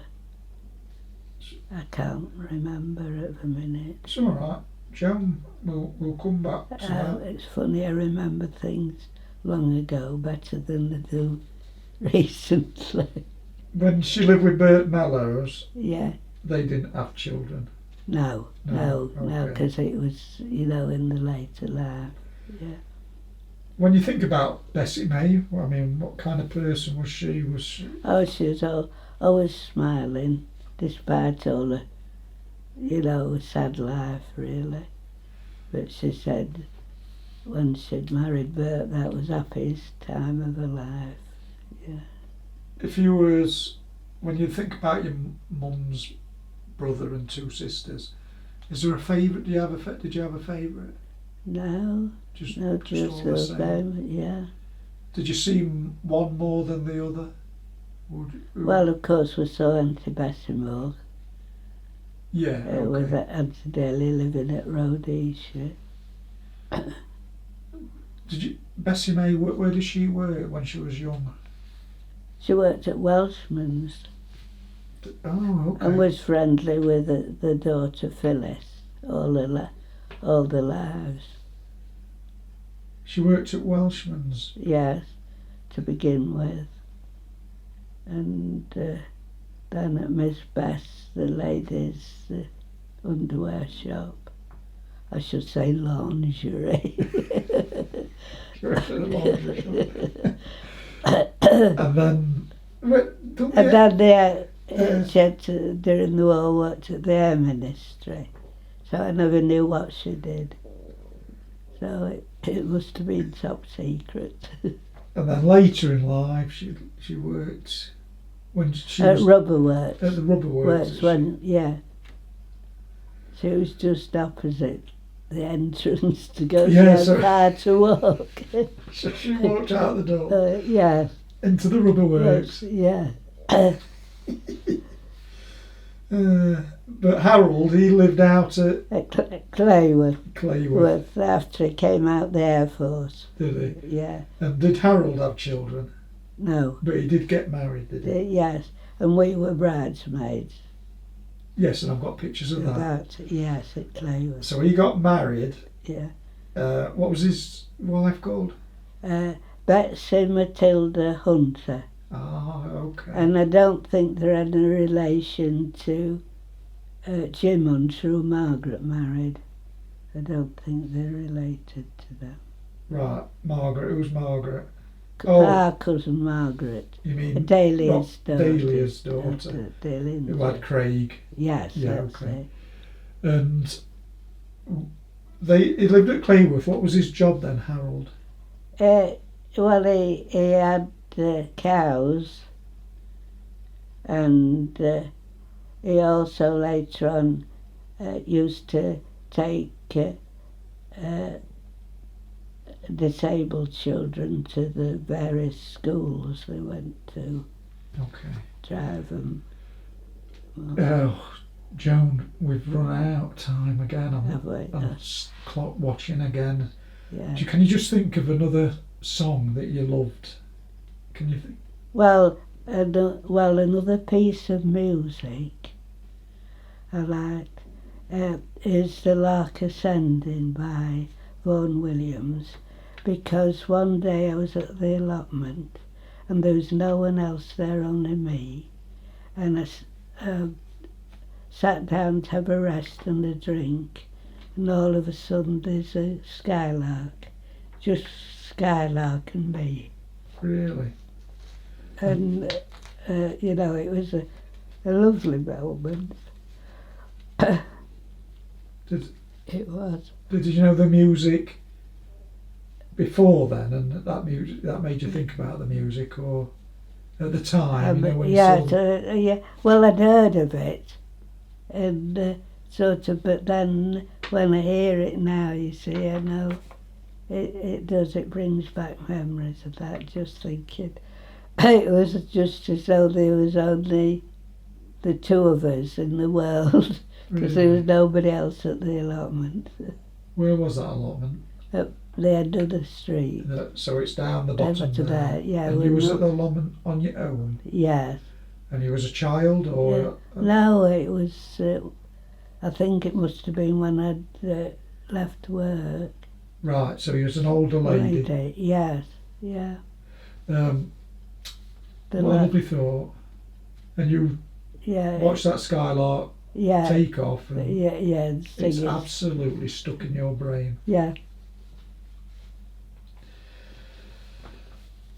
I can't remember at the minute. It's all right. Joan, we'll come back to that. It's funny, I remember things long ago better than I do recently. When she lived with Bert Mellors, yeah, they didn't have children. No, because it was, in the later life. Yeah. When you think about Bessie May, I mean, what kind of person was she? Oh, she was always smiling, despite all her, sad life, really. But she said when she'd married Bert, that was happiest time of her life. Yeah. When you think about your mum's brother and two sisters, is there a favourite? Did you have a favourite? No, just them, yeah. Did you see one more than the other? Well, of course, we saw Auntie Bessie more. Yeah, okay. It was Auntie Daly living at Rhodesia. Bessie May, where did she work when she was young? She worked at Welshman's. Oh, okay. And was friendly with the daughter Phyllis all the lives. She worked at Welshman's? Yes, to begin with. And then at Miss Bess, the ladies' underwear shop. I should say lingerie. She worked at the lingerie shop. And then... She had during the war worked at the Air Ministry. So I never knew what she did. So it must have been top secret. And then later in life, she worked when she at was Rubber Works. At the Rubber Works. She was just opposite the entrance to go far to walk. So she walked out the door. Yes. Into the Rubber Works. Yeah. But Harold, he lived out at Clayworth after he came out the Air Force. Did he? Yeah. And did Harold have children? No. But he did get married, did he? Yes, and we were bridesmaids. Yes, and I've got pictures of that. Yes, at Clayworth. So he got married. Yeah. What was his wife called? Betsy Matilda Hunter. Ah, okay. And I don't think they're any relation to Jim Hunter, who Margaret married. I don't think they're related to them. Right, Margaret. Who's Margaret? Our cousin Margaret. You mean Dahlia's daughter. Dahlia's daughter. Who had Craig. Yes, yeah, that's okay. it. And he lived at Clayworth. What was his job then, Harold? Well, he had cows, and he also later on used to take disabled children to the various schools they went to. Okay. Drive them. Oh, Joan, we've run out of time again. I'm clock watching again. Yeah. Can you just think of another song that you loved? Can you think? Well, another piece of music I liked. is The Lark Ascending by Vaughan Williams, because one day I was at the allotment and there was no one else there, only me, and I sat down to have a rest and a drink, and all of a sudden there's a skylark, just skylark and me. Really? And you know, it was a lovely moment. Did It was. Did you know the music before then, and that made you think about the music, or at the time? When Yeah, you saw... yeah. Well, I'd heard of it, and sort of. But then when I hear it now, you see, I know it does. It brings back memories of that. Just thinking, it was just as though there was only the two of us in the world, because there was nobody else at the allotment. Where was that allotment? At the end of the street. So it's down the bottom there. Yeah. And you was at the allotment on your own? Yes. And you was a child, or? Yeah. No, it was. I think it must have been when I'd left work. Right. So you was an older lady. Yes. Yeah. What a lovely thought. And you watched that skylark take off, and it's absolutely stuck in your brain. Yeah.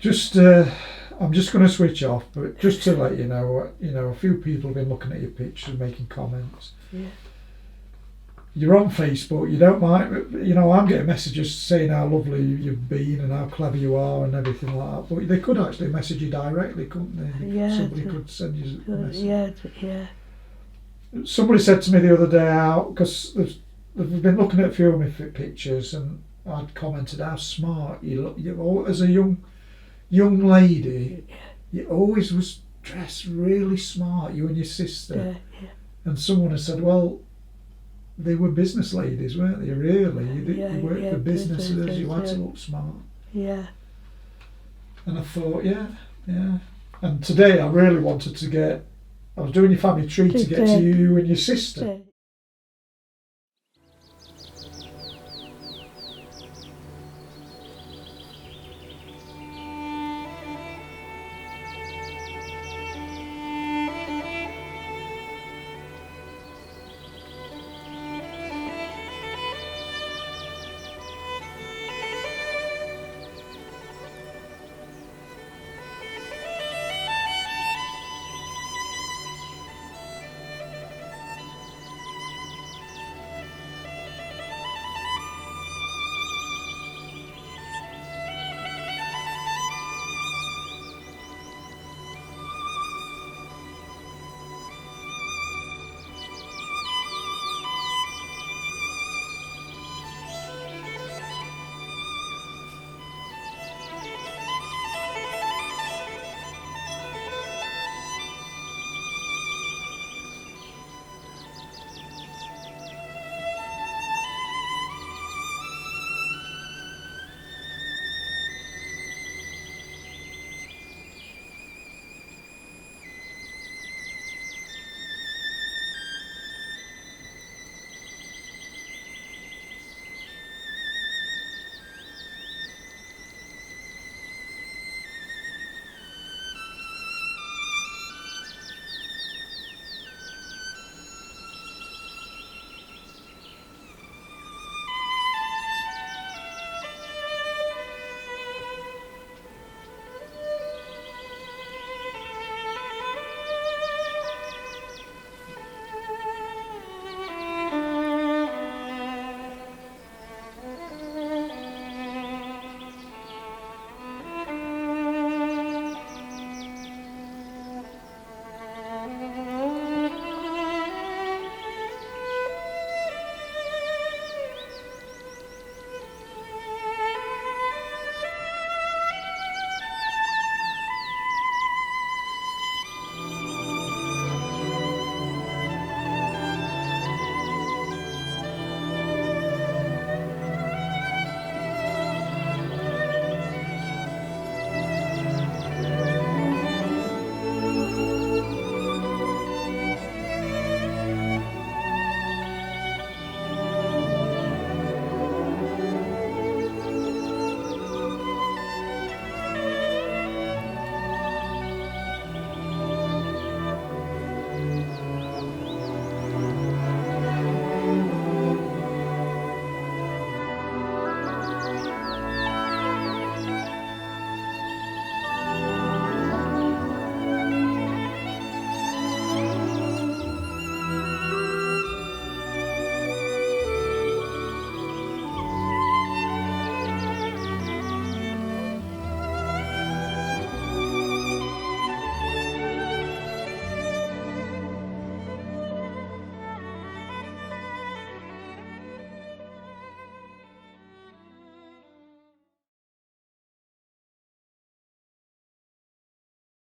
I'm just going to switch off, but just to let you know, a few people have been looking at your pictures and making comments. Yeah. You're on Facebook. You don't mind, I'm getting messages saying how lovely you've been and how clever you are and everything like that. But they could actually message you directly, couldn't they? Yeah. Somebody could send you a message. Yeah. Somebody said to me the other day out, because they've been looking at a few of my pictures, and I'd commented how smart you look. You, as a young lady, you always was dressed really smart, you and your sister. Yeah. And someone had said, well, they were business ladies, weren't they? Really, you worked for businesses. You had to look smart. Yeah. And I thought, yeah. And today I really wanted to I was doing your family tree to get to you and your sister.